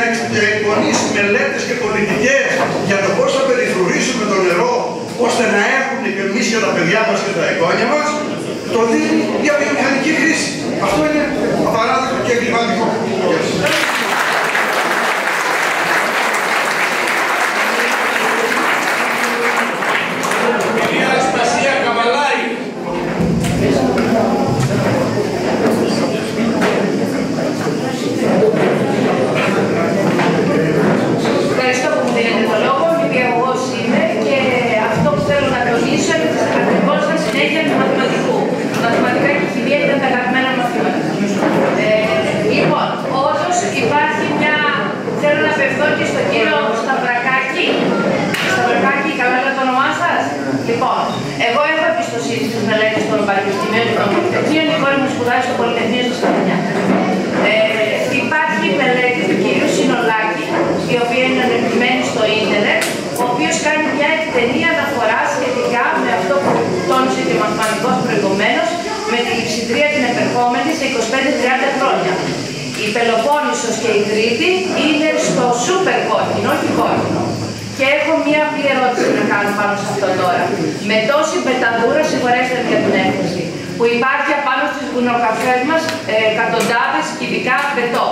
εκπονήσει μελέτες και πολιτικές για το πώς θα περιφρουρήσουμε το νερό ώστε να έχουμε και εμείς για τα παιδιά μας και τα εγγόνια μας, το δίνει για βιομηχανική χρήση. Αυτό είναι απαράδεκτο και εγκληματικό. Κυρία Αναστασία Καβαλάρη. Ευχαριστώ που μου δίνετε το λόγο. Νηπιαγωγός είμαι και αυτό που θέλω να τονίσω είναι ότι ακριβώς στα συνέχεια του μαθηματικού. Μαθηματικά και χημεία ήταν τα αγαπημένα μαθήματα. Λοιπόν, όντως υπάρχει μια. Θέλω να απευθώ και στον κύριο Σταυρακάκη. Σταυρακάκη, καλά είναι το όνομά σας. Λοιπόν, εγώ έχω εμπιστοσύνη στις μελέτες των πανεπιστημίων και των πολυτεχνείων. Η κόρη μου σπουδάζει στο Πολυτεχνείο στο Σταυρινιά. Υπάρχει μελέτη του κυρίου Συνολάκη, η οποία είναι ανεπτυγμένη στο ίντερνετ, ο οποίος κάνει μια εκτενή αναφορά σχετικά με αυτό που τόνισε και ο μαθηματικός προηγουμένως, με τη λειψιδρία την επερχόμενη σε 25-30 χρόνια. Η Πελοπόννησος και η Κρήτη είναι στο σούπερ κόκκινο, όχι κόκκινο. Και έχω μία απλή ερώτηση να κάνω πάνω σε αυτό τώρα. Με τόση πεταδούρα, συγχωρέστε με για την έκφραση, που υπάρχει απάνω στις βουνοκαφές μας εκατοντάδες κυβικά μπετό.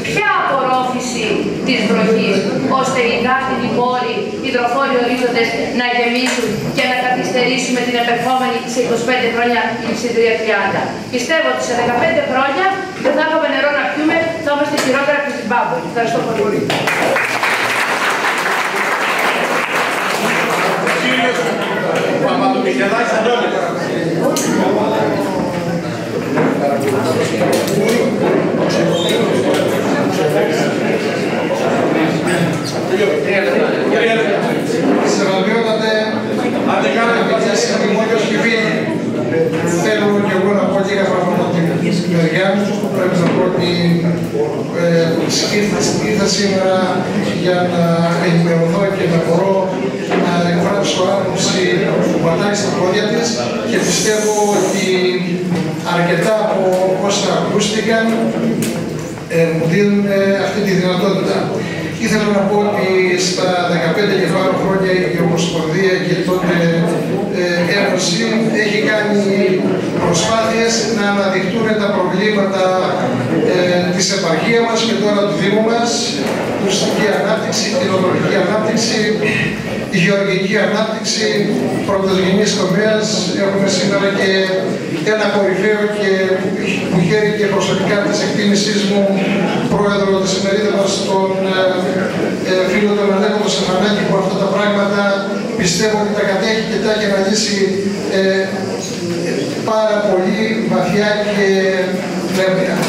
Ποια απορρόφηση της βροχής, ώστε οι υδάτινοι πόροι, οι υδροφόροι ορίζοντες να γεμίσουν και να καθυστερήσουμε την επερχόμενη σε 25 χρόνια λειψιδρία 30. Πιστεύω ότι σε 15 χρόνια δεν θα έχουμε νερό να πιούμε, θα είμαστε χειρότερα από τη Ζιμπάμπουε. Ευχαριστώ πολύ. Σεβασμιότατε, αν δεν κάνετε πατήσεις από δημόσιο σκηβίδι, θέλω και εγώ να πω λίγα πράγματα. ότι ήρθα σήμερα για να ενημερωθώ και να μπορώ να εκφράσω άποψη που πατάει στα πόδια της και πιστεύω ότι αρκετά από όσα ακούστηκαν μου δίνουν αυτή τη δυνατότητα. Ήθελα να πω ότι στα 15 και πάνω χρόνια η Ομοσπονδία και τότε Ένωση έχει κάνει προσπάθειες να αναδειχτούν τα προβλήματα της επαρχίας μας και τώρα του Δήμου μας, τουριστική ανάπτυξη, κτηνοτροφική ανάπτυξη, η γεωργική ανάπτυξη, πρωτογενής τομέας. Έχουμε σήμερα και ένα κορυφαίο και που χαίρει και προσωπικά της εκτίμησής μου πρόεδρο της ημερίδας μας, τον φίλο τον Αλέκο Σεφανάκη, που αυτά τα πράγματα πιστεύω ότι τα κατέχει και τα έχει αναλύσει πάρα πολύ βαθιά και πλέον.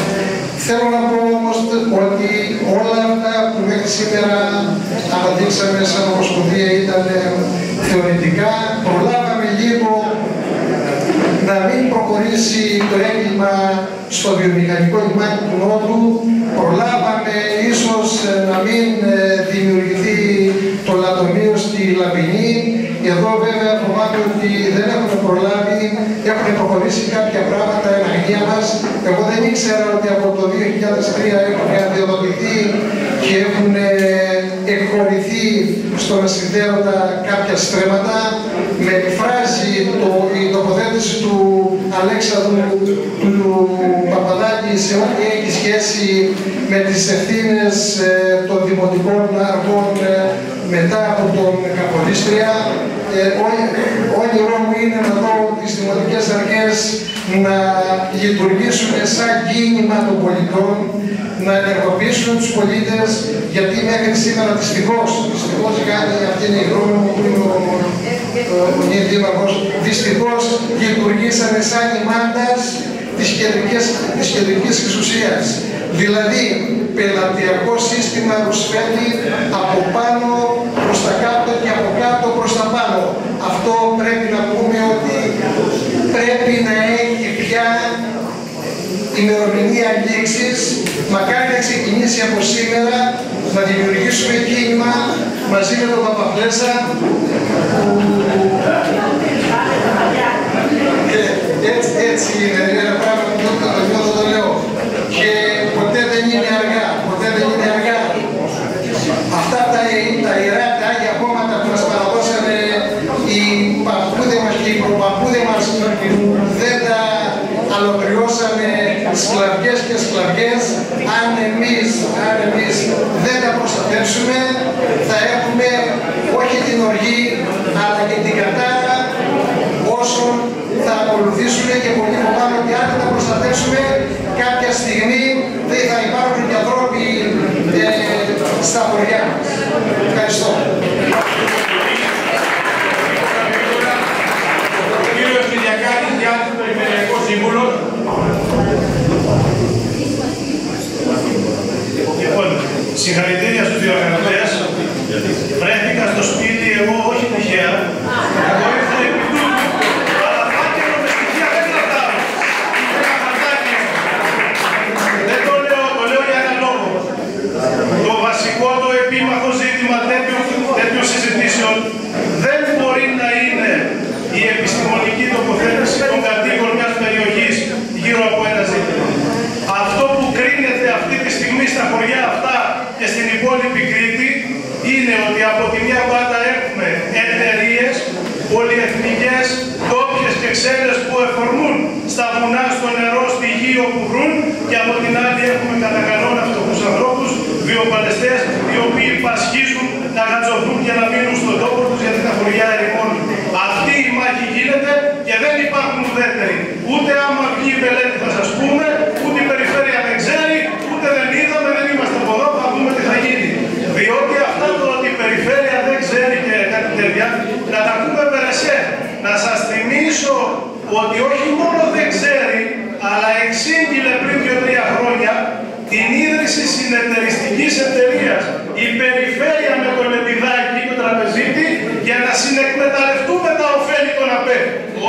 Θέλω να πω όμως ότι όλα αυτά που μέχρι σήμερα αναδείξαμε σαν Ομοσπονδία ήταν θεωρητικά. Προλάβαμε λίγο να μην προχωρήσει το έγκλημα στο βιομηχανικό λιμάνι του Νότου. Προλάβαμε ίσως να μην δημιουργηθεί το λατομείο στη Λαμπινή. Εδώ βέβαια φοβάμαι ότι δεν έχουν προλάβει, έχουν προχωρήσει κάποια πράγματα εν αγνία μας. Εγώ δεν ήξερα ότι από το 2003 έχουν αδειοδοτηθεί και έχουν εκχωρηθεί στον ασυνδέοντα κάποια στρέμματα. Με εκφράζει η τοποθέτηση του Αλέξανδρου του Παπαδάκη σε ό,τι έχει σχέση με τις ευθύνες των δημοτικών αρχών μετά από τον Καποδίστρια. Όνειρό μου είναι να δω τις δημοτικές αρχές να λειτουργήσουν σαν κίνημα των πολιτών, να ενεργοποιήσουν τους πολίτες, γιατί μέχρι σήμερα δυστυχώς κάνει, αυτή είναι η γνώμη μου που είναι ο νυν δήμαρχος, δυστυχώς λειτουργήσανε σαν ημάντας της κεντρικής εξουσίας. Δηλαδή, πελατειακό σύστημα ρουσφαίνει από πάνω προς τα κάτω και από κάτω προς τα πάνω. Αυτό πρέπει να πούμε ότι πρέπει να έχει πια ημερομηνία λήξης. Μακάρι να ξεκινήσει από σήμερα, να δημιουργήσουμε κίνημα μαζί με τον Παπαφλέσσα. Έτσι είναι ένα πράγμα που το λέω. Και ποτέ δεν είναι αργά, ποτέ δεν είναι αργά. Αυτά τα ιερά, τα άγια κόμματα που μας παραδώσανε οι παππούδες μας και οι προπαππούδες μας δεν τα αλωτριώσανε σκλαβιές και σκλαβιές. Αν εμείς δεν τα προστατεύσουμε, θα έχουμε όχι την οργή, αλλά και την κατάρα όσων θα ακολουθήσουμε, και πολύ φοβάμαι ότι αν δεν τα προστατεύσουμε, κάποια στιγμή δεν θα υπάρχουν και ανθρώποι στα χωριά μας. Ευχαριστώ. Ο κύριος Κυριακάκης, διάθετος περιφερειακός σύμβουλος. Λοιπόν, συγχαρητήρια στους διοργανωτές. Βρέθηκα στο σπίτι εγώ όχι τυχαία. Εγώ ήρθα επί τούτου. Αλλά φάκελο με στοιχεία δεν θα φτάνω. Ένα χαρτάκι. Δεν το λέω για ένα λόγο. Το βασικό, το επίμαχο ζήτημα τέτοιων συζητήσεων δεν μπορεί να είναι η επιστημονική τοποθέτηση των κατοίκων μιας περιοχής γύρω από ένα ζήτημα. Αυτό που κρίνεται αυτή τη στιγμή στα χωριά αυτά και στην υπόλοιπη Κρήτη είναι ότι από τη μια πάντα έχουμε εταιρείες πολυεθνικές, τόπιες και ξένες που εφορμούν στα βουνά, στο νερό, στη γη όπου βρουν, και από την άλλη έχουμε κατά κανόνα φτωχούς ανθρώπους, βιοπαλαιστές, οι οποίοι πασχίζουν να γατζωθούν και να μείνουν στον τόπο τους, γιατί τα χωριά ερημώνουν. Αυτή η μάχη γίνεται και δεν υπάρχουν ουδέτεροι. Ούτε άμα βγει η μελέτη θα σας πούμε, ούτε η περιφέρεια δεν ξέρει, ούτε δεν είδαμε, δεν είμαστε από εδώ, θα πούμε τι θα γίνει. Διότι αυτά το ότι η περιφέρεια δεν ξέρει και κάτι τέτοια, να τα πούμε περαισέ. Να σας θυμίσω ότι όχι μόνο δεν ξέρει, αλλά εξήγηλε πριν 2-3 χρόνια την ίδρυση συνεταιριστικής εταιρείας η περιφέρεια με τον Επιδάκη, τον τραπεζίτη, για να συνεκμεταλλευτούμε τα ωφέλη των ΑΠΕ.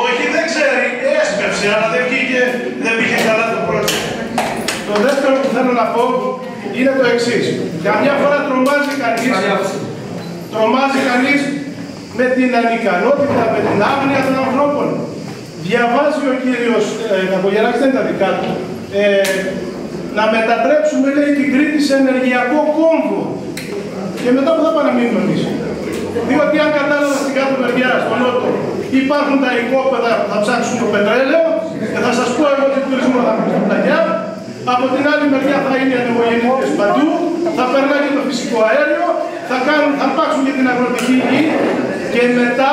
Όχι, δεν ξέρει, έσπευσε, αλλά δεν πήγε καλά το project. Το δεύτερο που θέλω να πω είναι το εξής. Καμιά φορά τρομάζει κανείς με την ανικανότητα, με την άγνοια των ανθρώπων. Διαβάζει ο κύριος Κακογεράκης, δεν ήταν δικά του, να μετατρέψουμε, λέει, την Κρήτη σε ενεργειακό κόμβο. Και μετά που θα πάμε να μείνουμε εμείς. Διότι αν κατάλαβα στην κάτω μεριά, στο νότο, υπάρχουν τα οικόπεδα που θα ψάξουν το πετρέλαιο και θα σας πω εγώ ότι τουρισμό θα πει στα πλαγιά. Από την άλλη μεριά θα είναι οι ανεμογεννήτριες παντού, θα περνάει και το φυσικό αέριο, θα αρπάξουν και την αγροτική γη και μετά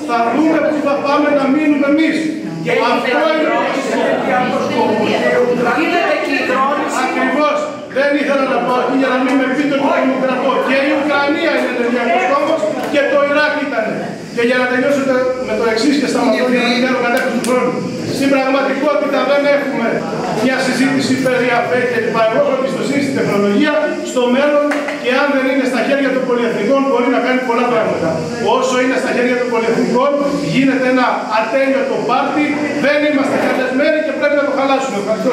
θα δούμε που θα πάμε να μείνουμε εμείς. Αυτό είναι ακριβώς. Δεν ήθελα να πω για να μην με πείτε ότι το κρατώ. Και η Ουκρανία είναι ενεργειακός κόμβος και το Ιράκ ήταν. Και για να τελειώσετε με το εξής και σταματώ για να μην κάνω κατεύθυνση του χρόνου. Στην πραγματικότητα δεν έχουμε μια συζήτηση περί ΑΠΕ και λοιπά. Εγώ έχω εμπιστοσύνη στην τεχνολογία, στο μέλλον και αν δεν είναι στα χέρια των πολυεθνικών μπορεί να κάνει πολλά πράγματα. Όσο είναι στα χέρια των πολυεθνικών γίνεται ένα ατέλειωτο πάρτι, δεν είμαστε καλεσμένοι και πρέπει να το χαλάσουμε. Ευχαριστώ.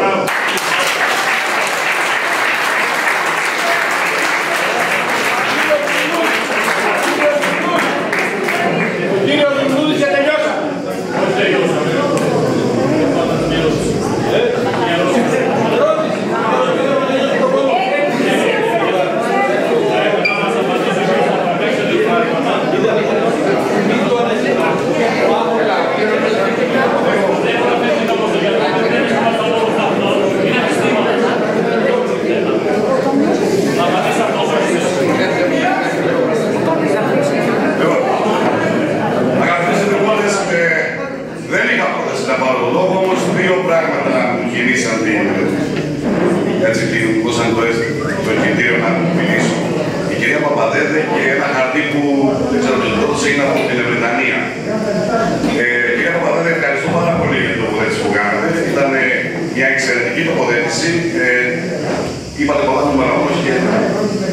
Είπατε πολλά νούμερα όμως και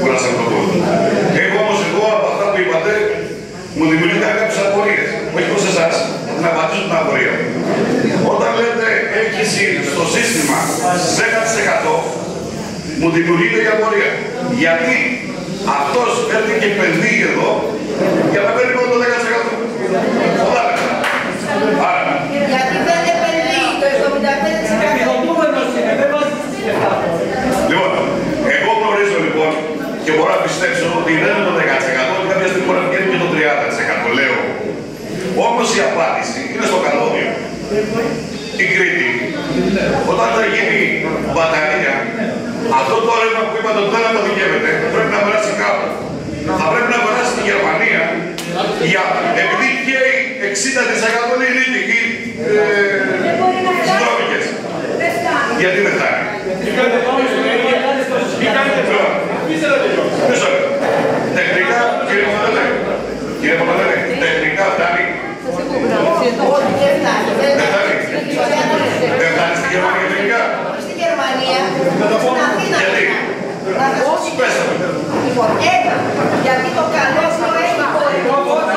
κουράσαμε το κόσμο. Εγώ όμως από αυτά που είπατε μου δημιουργήθηκαν κάποιες απορίες. Όχι προς εσάς, να απαντήσω την απορία. Όταν λέτε έκχυση στο σύστημα 10% μου δημιουργείται η απορία. Γιατί αυτός έρθει και επενδύει εδώ για να παίρνει μόνο το 10%. Πολλά λεπτά. Άρα. Γιατί δεν επενδύει το 75%. Λοιπόν, εγώ γνωρίζω λοιπόν και μπορώ να πιστέψω ότι δεν είναι το 10%, ότι κάποια στιγμή μπορεί να βγαίνει και το 30%, λέω. Όμως η απάντηση είναι στο καλώδιο. Η Κρήτη, όταν θα γίνει μπαταρία, αυτό το ρεύμα που είπατε ότι δεν αποθηκεύεται, πρέπει να περάσει κάπου. Θα πρέπει να περάσει στη Γερμανία, επειδή καίει 60% είναι ηλίτικοι συνδρόμικες. Γιατί δεν φτάνει. Τεχνικά, κύριε Παπαδέλη, τεχνικά φτάνει. Δεν φτάνει στη Γερμανία τεχνικά. Στη Γερμανία, στην Αθήνα. Γιατί. Λοιπόν, γιατί το καλώδιο έχει χωρητικότητα.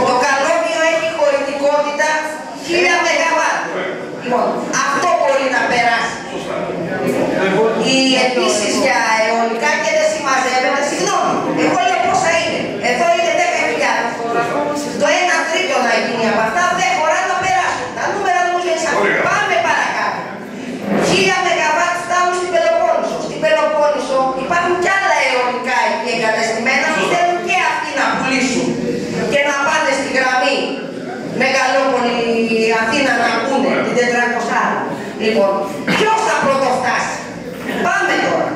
Το καλώδιο έχει χωρητικότητα 1000 ΜΒ. Λοιπόν, αυτό μπορεί να περάσει. Επίσης για αιωλικά και δεν συμμαζεύεται, συγγνώμη, εγώ λέω πόσα είναι. Εδώ είναι 10.000. Το 1/3 να γίνει από αυτά δεν χωρά να περάσουν. Τα νούμερα νομίζω είναι σαν. Πάμε παρακάτω. 1000 ΜΒ φτάνουν στην Πελοπόννησο. Στην Πελοπόννησο υπάρχουν κι άλλα αιωλικά εκεί εγκατεστημένα που θέλουν και αυτοί να πουλήσουν και να πάνε στη γραμμή Μεγαλόπολη Αθήνα να ακούνε την 400. Λοιπόν, ποιος θα πρωτοφτάσει. Πάμε τώρα.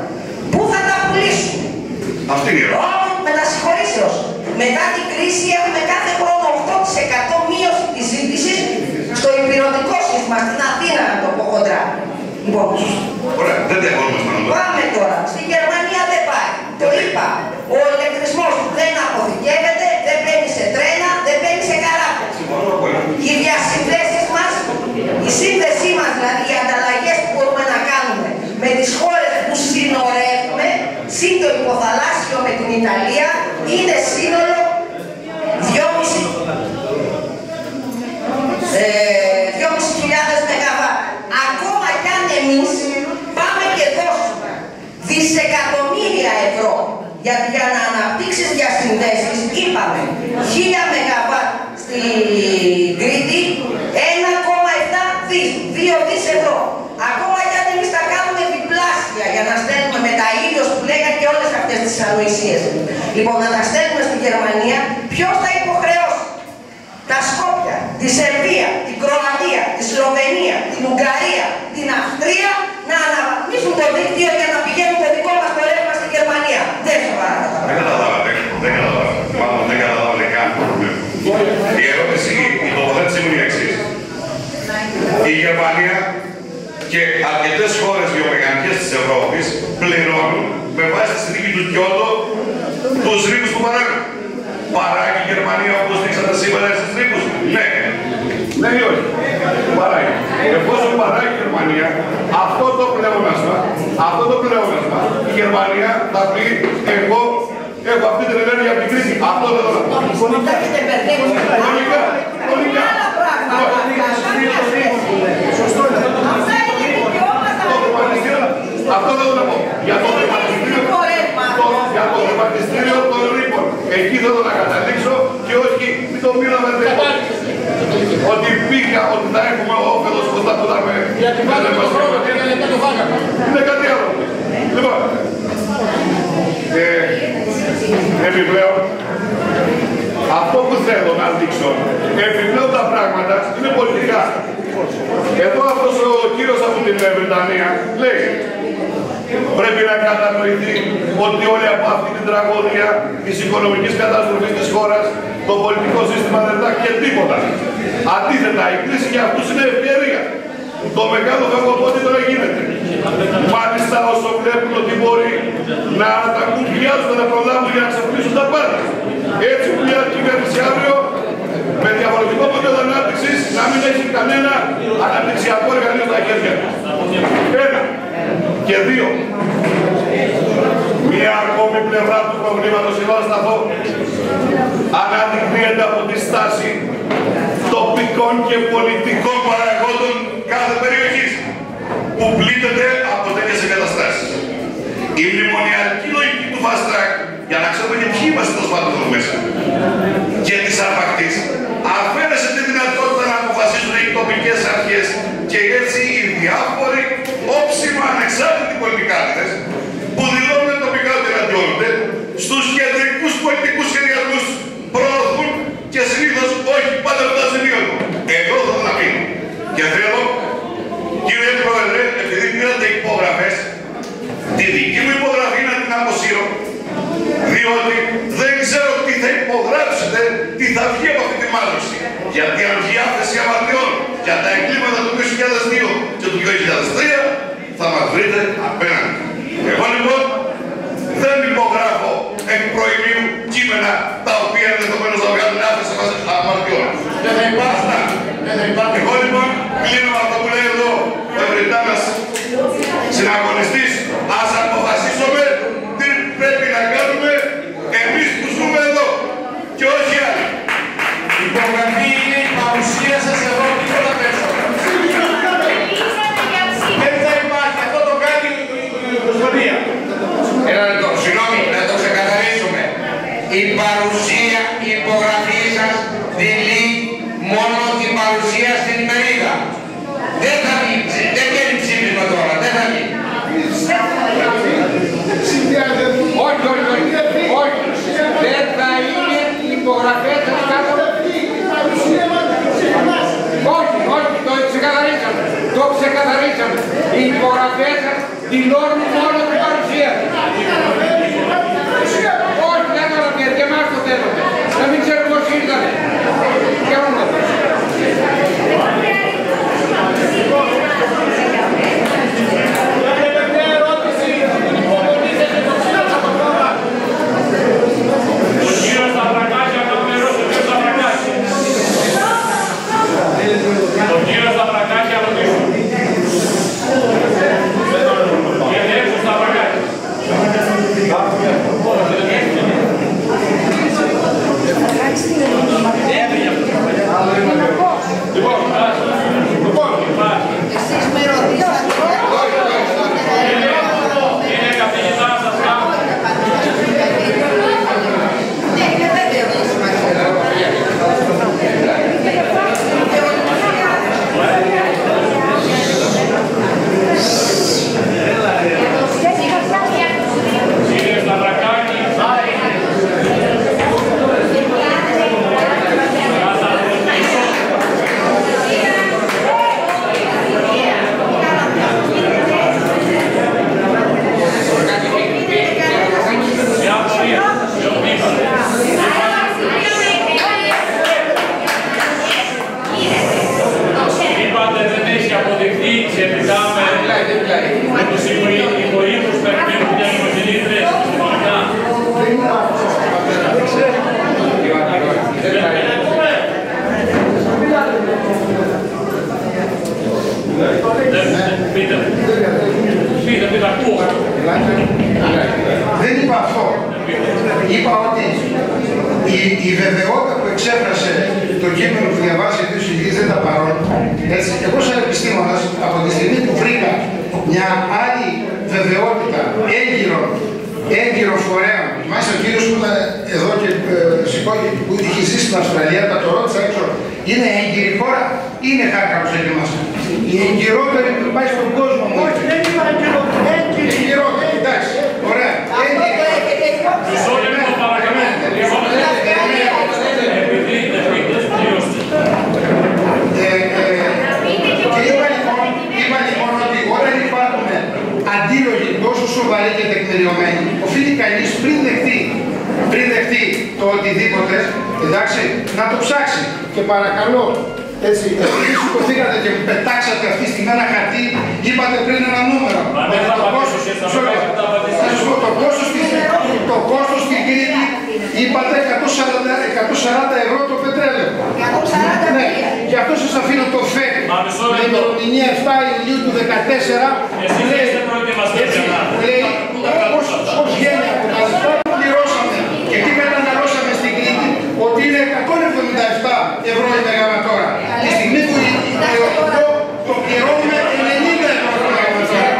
Πού θα τα πουλήσουν. Αυτή είναι η ερώτηση. Με τα συγχωρήσεως. Μετά την κρίση έχουμε κάθε χρόνο 8% μείωση της ζήτησης στο υπηρετικό σύστημα, στην Αθήνα να το πω χοντρά. Λοιπόν, ωραία, δεν διακόπτουμε. Πάμε τώρα. Στη Γερμανία δεν πάει. Το είπα. Ο ηλεκτρισμός δεν αποθηκεύεται, δεν μπαίνει σε τρένα, δεν μπαίνει σε καράβια. Οι διασυνδέσεις μας, η σύνδεσή μας, δηλαδή οι ανταλλαγές που μπορούμε να κάνουμε με τις χώρες που συνορεύουμε, συν το υποθαλάσσιο με την Ιταλία, είναι σύνολο 2.500 ΜΒ. Ακόμα κι αν είπαμε 1000 ΜΒ στην Κρήτη, 1,7 δις, 2 δις ευρώ. Ακόμα κι αν εμείς τα κάνουμε διπλάσια για να στέλνουμε με τα ήλιος που λέγανε και όλες αυτές τις ανοησίες. Λοιπόν, να τα στέλνουμε στη Γερμανία, ποιος θα υποχρεώσει τα Σκόπια, τη Σερβία, την Κροατία, τη Σλοβενία, την Ουγγαρία, την Αυστρία να αναβαθμίσουν το δίκτυο για να πηγαίνουν το δικό μας το ρεύμα στη Γερμανία. Δεν σοβαρά. Δεν καταλάβατε. Μάλλον δεν καταλάβατε καν. Η ερώτηση, η τοποθέτηση μου είναι η εξής. Η Γερμανία και αρκετές χώρες βιομηχανικές της Ευρώπης πληρώνουν με βάση τη συνθήκη του Κιώτο τους ρήπους που παράγουν. Παράγει η Γερμανία όπως δείξατε σήμερα στις ρήπους? Ναι. Ναι ή όχι? Παράγει. Εφόσον παράγει η Γερμανία αυτό το πλεόνασμα, η Γερμανία θα πει εγώ έχω αυτή την ενέργεια από την Κρήτη. Αυτό δεν το λέω. Χρονικά. Αυτό δεν το πω. Για το χρηματιστήριο των ρήπων. Εκεί θέλω να καταλήξω και όχι μην το πήραμε ότι πήγα, ότι θα έχουμε όφελος που θα πούταμε. Γιατί πάνε μας είναι κάτι άλλο. Λοιπόν, επιπλέον, αυτό που θέλω να δείξω, επιπλέον τα πράγματα είναι πολιτικά. Εδώ αυτός ο κύριος από την Βρετανία λέει πρέπει να κατανοηθεί ότι όλοι από αυτή την τραγωδία της οικονομικής καταστροφής της χώρας το πολιτικό σύστημα δεν θα και τίποτα. Αντίθετα, η κρίση για αυτούς είναι ευκαιρία. Το μεγάλο κακοπότητο γίνεται. Μάλιστα όσο βλέπουν ότι μπορεί να τα κουμπιάζουν να προλάβουν για να ξαφνίσουν τα πάντα. Έτσι που μια κυβέρνηση αύριο με διαφορετικό μοντέλο ανάπτυξης να μην έχει κανένα αναπτυξιακό εργαλείο στα χέρια του. Ένα. Και δύο. Μια ακόμη πλευρά του προβλήματος, εδώ να σταθώ, αναδεικνύεται από τη στάση τοπικών και πολιτικών παραγόντων κάθε περιοχής που πλήττεται από τέτοιες εγκαταστάσεις. Η λιμονιαλική λογική του fast track, για να ξέρουμε και ποιοι είμαστε τόσο πάντων εδώ μέσα, και της αρπακτής, αφαίρεσε τη δυνατότητα να αποφασίσουν οι τοπικές αρχές και έτσι οι διάφοροι όψιμα ανεξάρτητοι πολιτικάτες που δηλώνουν τοπικά ότι εναντιώνονται στους κεντρικούς πολιτικούς σχεδιασμούς προωθούν και συνήθως όχι πάντα με τα σημείωτα. Εγώ θέλω να μείνω. Και θέλω, κύριε Πρόεδρε, επειδή πήρατε υπόγραφες, τη δική μου υπογραφή να την αποσύρω, διότι δεν ξέρω τι θα υπογράψετε, τι θα βγει από αυτή τη μάζοξη. Γιατί αν βγει άφεση αμαρτιών για τα εγκλήματα του 2002 και του 2003, θα μας βρείτε απέναντι. Εγώ λοιπόν δεν υπογράφω εκ προημίου κείμενα τα οποία ενδεχομένως θα βγάλουν άφεση αμαρτιών. Δεν θα υπάρχει. Εγώ λοιπόν κλείνω αυτό που λέει εδώ ο Ευρυτάνας συναγωνιστής. Ας αποφασίσουμε τι πρέπει να κάνουμε εμείς που ζούμε εδώ και όχι άλλοι. Η υπογραφή είναι η παρουσία σας εδώ, τίποτα περισσότερο. Δεν θα υπάρχει, αυτό το κάνει η Κοσμονία. Ένα λεπτό, συγγνώμη, να το ξεκαθαρίσουμε. Η παρουσία, η υπογραφή σας δηλεί μόνο την παρουσία στην ημερίδα. Δεν θα βγει, δεν βγαίνει ψήφισμα τώρα, δεν θα βγει. Όχι, δεν θα είναι οι υπογραφές σας κάτω. Όχι, το ξεκαθαρίσαμε. Οι υπογραφές σας δηλώνουν μόνο την παρουσία. Όχι, δεν το λέω, και εμάς το θέλουμε. Να μην ξέρουμε πώς ήρθανε. Και όνομα. Ο κύριος Σταυρακάκη από τη Όπως οι βοήθους περιμένουν μια νομοθετήτρια συστηματικά. Πείτε, ακούω. Δεν είπα αυτό. Είπα ότι η βεβαιότητα που εξέφρασε το κείμενο που διαβάζει ο κ. δεν τα παρών. Έτσι, εγώ σαν επιστήμονας, από τη στιγμή που βρήκα μια άλλη βεβαιότητα έγκυρων φορέων, μάλιστα ο κύριος που ήταν εδώ και που είχε ζήσει στην Αυστραλία, το ρώτησα έξω, είναι έγκυρη χώρα ή είναι χάρκανος εκεί μας? Η εγκυρότερη που πάει στον κόσμο μου. Όχι, δεν είναι εγκυρότερη, εντάξει, ωραία. Είπα λοιπόν ότι όταν υπάρχουν αντίλογοι τόσο σοβαροί και τεκμηριωμένοι, οφείλει κανείς πριν δεχτεί το οτιδήποτε, εντάξει, να το ψάξει. Και παρακαλώ, έτσι, εσείς σηκωθήκατε και πετάξατε αυτή στη μέρα χαρτί, είπατε πριν ένα νούμερο. Το κόστος στην Κρήτη είπατε 140 ευρώ το πετρέλαιο. 140 ναι. Γι' αυτό σας αφήνω το ΦΕΚ με ημερομηνία 7 Ιουλίου του 2014 που λέει πώς βγαίνει από τα λεφτά που πληρώσαμε και τι καταναλώσαμε στην Κρήτη, ότι είναι 177 ευρώ η μεγαβατόρα. Τη στιγμή που το πληρώνουμε 90 ευρώ το μεγαβατόρα.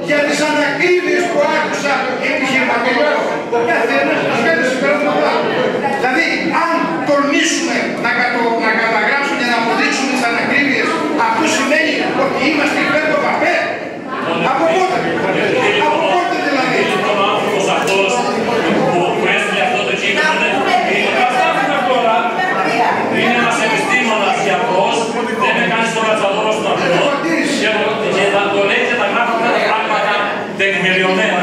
Για τις ανακρίβειες που άκουσα επιχειρηματικό, ο καθένας μας φέρνει συμπεράσματα. Δηλαδή, αν τολμήσουμε να καταγράψουμε και να αποδείξουμε τις ανακρίβειες, αυτό σημαίνει ότι είμαστε υπέρ των ΠΑΠΕ. Από πότε? Από πότε δηλαδή? Ο άνθρωπος αυτός που έστειλε αυτό το κείμενο είναι ένας επιστήμονας γιατρός, δεν με κάνει στον ρατσαδόρο στον απλό. Και το λέει και τα γράφει αυτά τα πράγματα τεκμηριωμένα.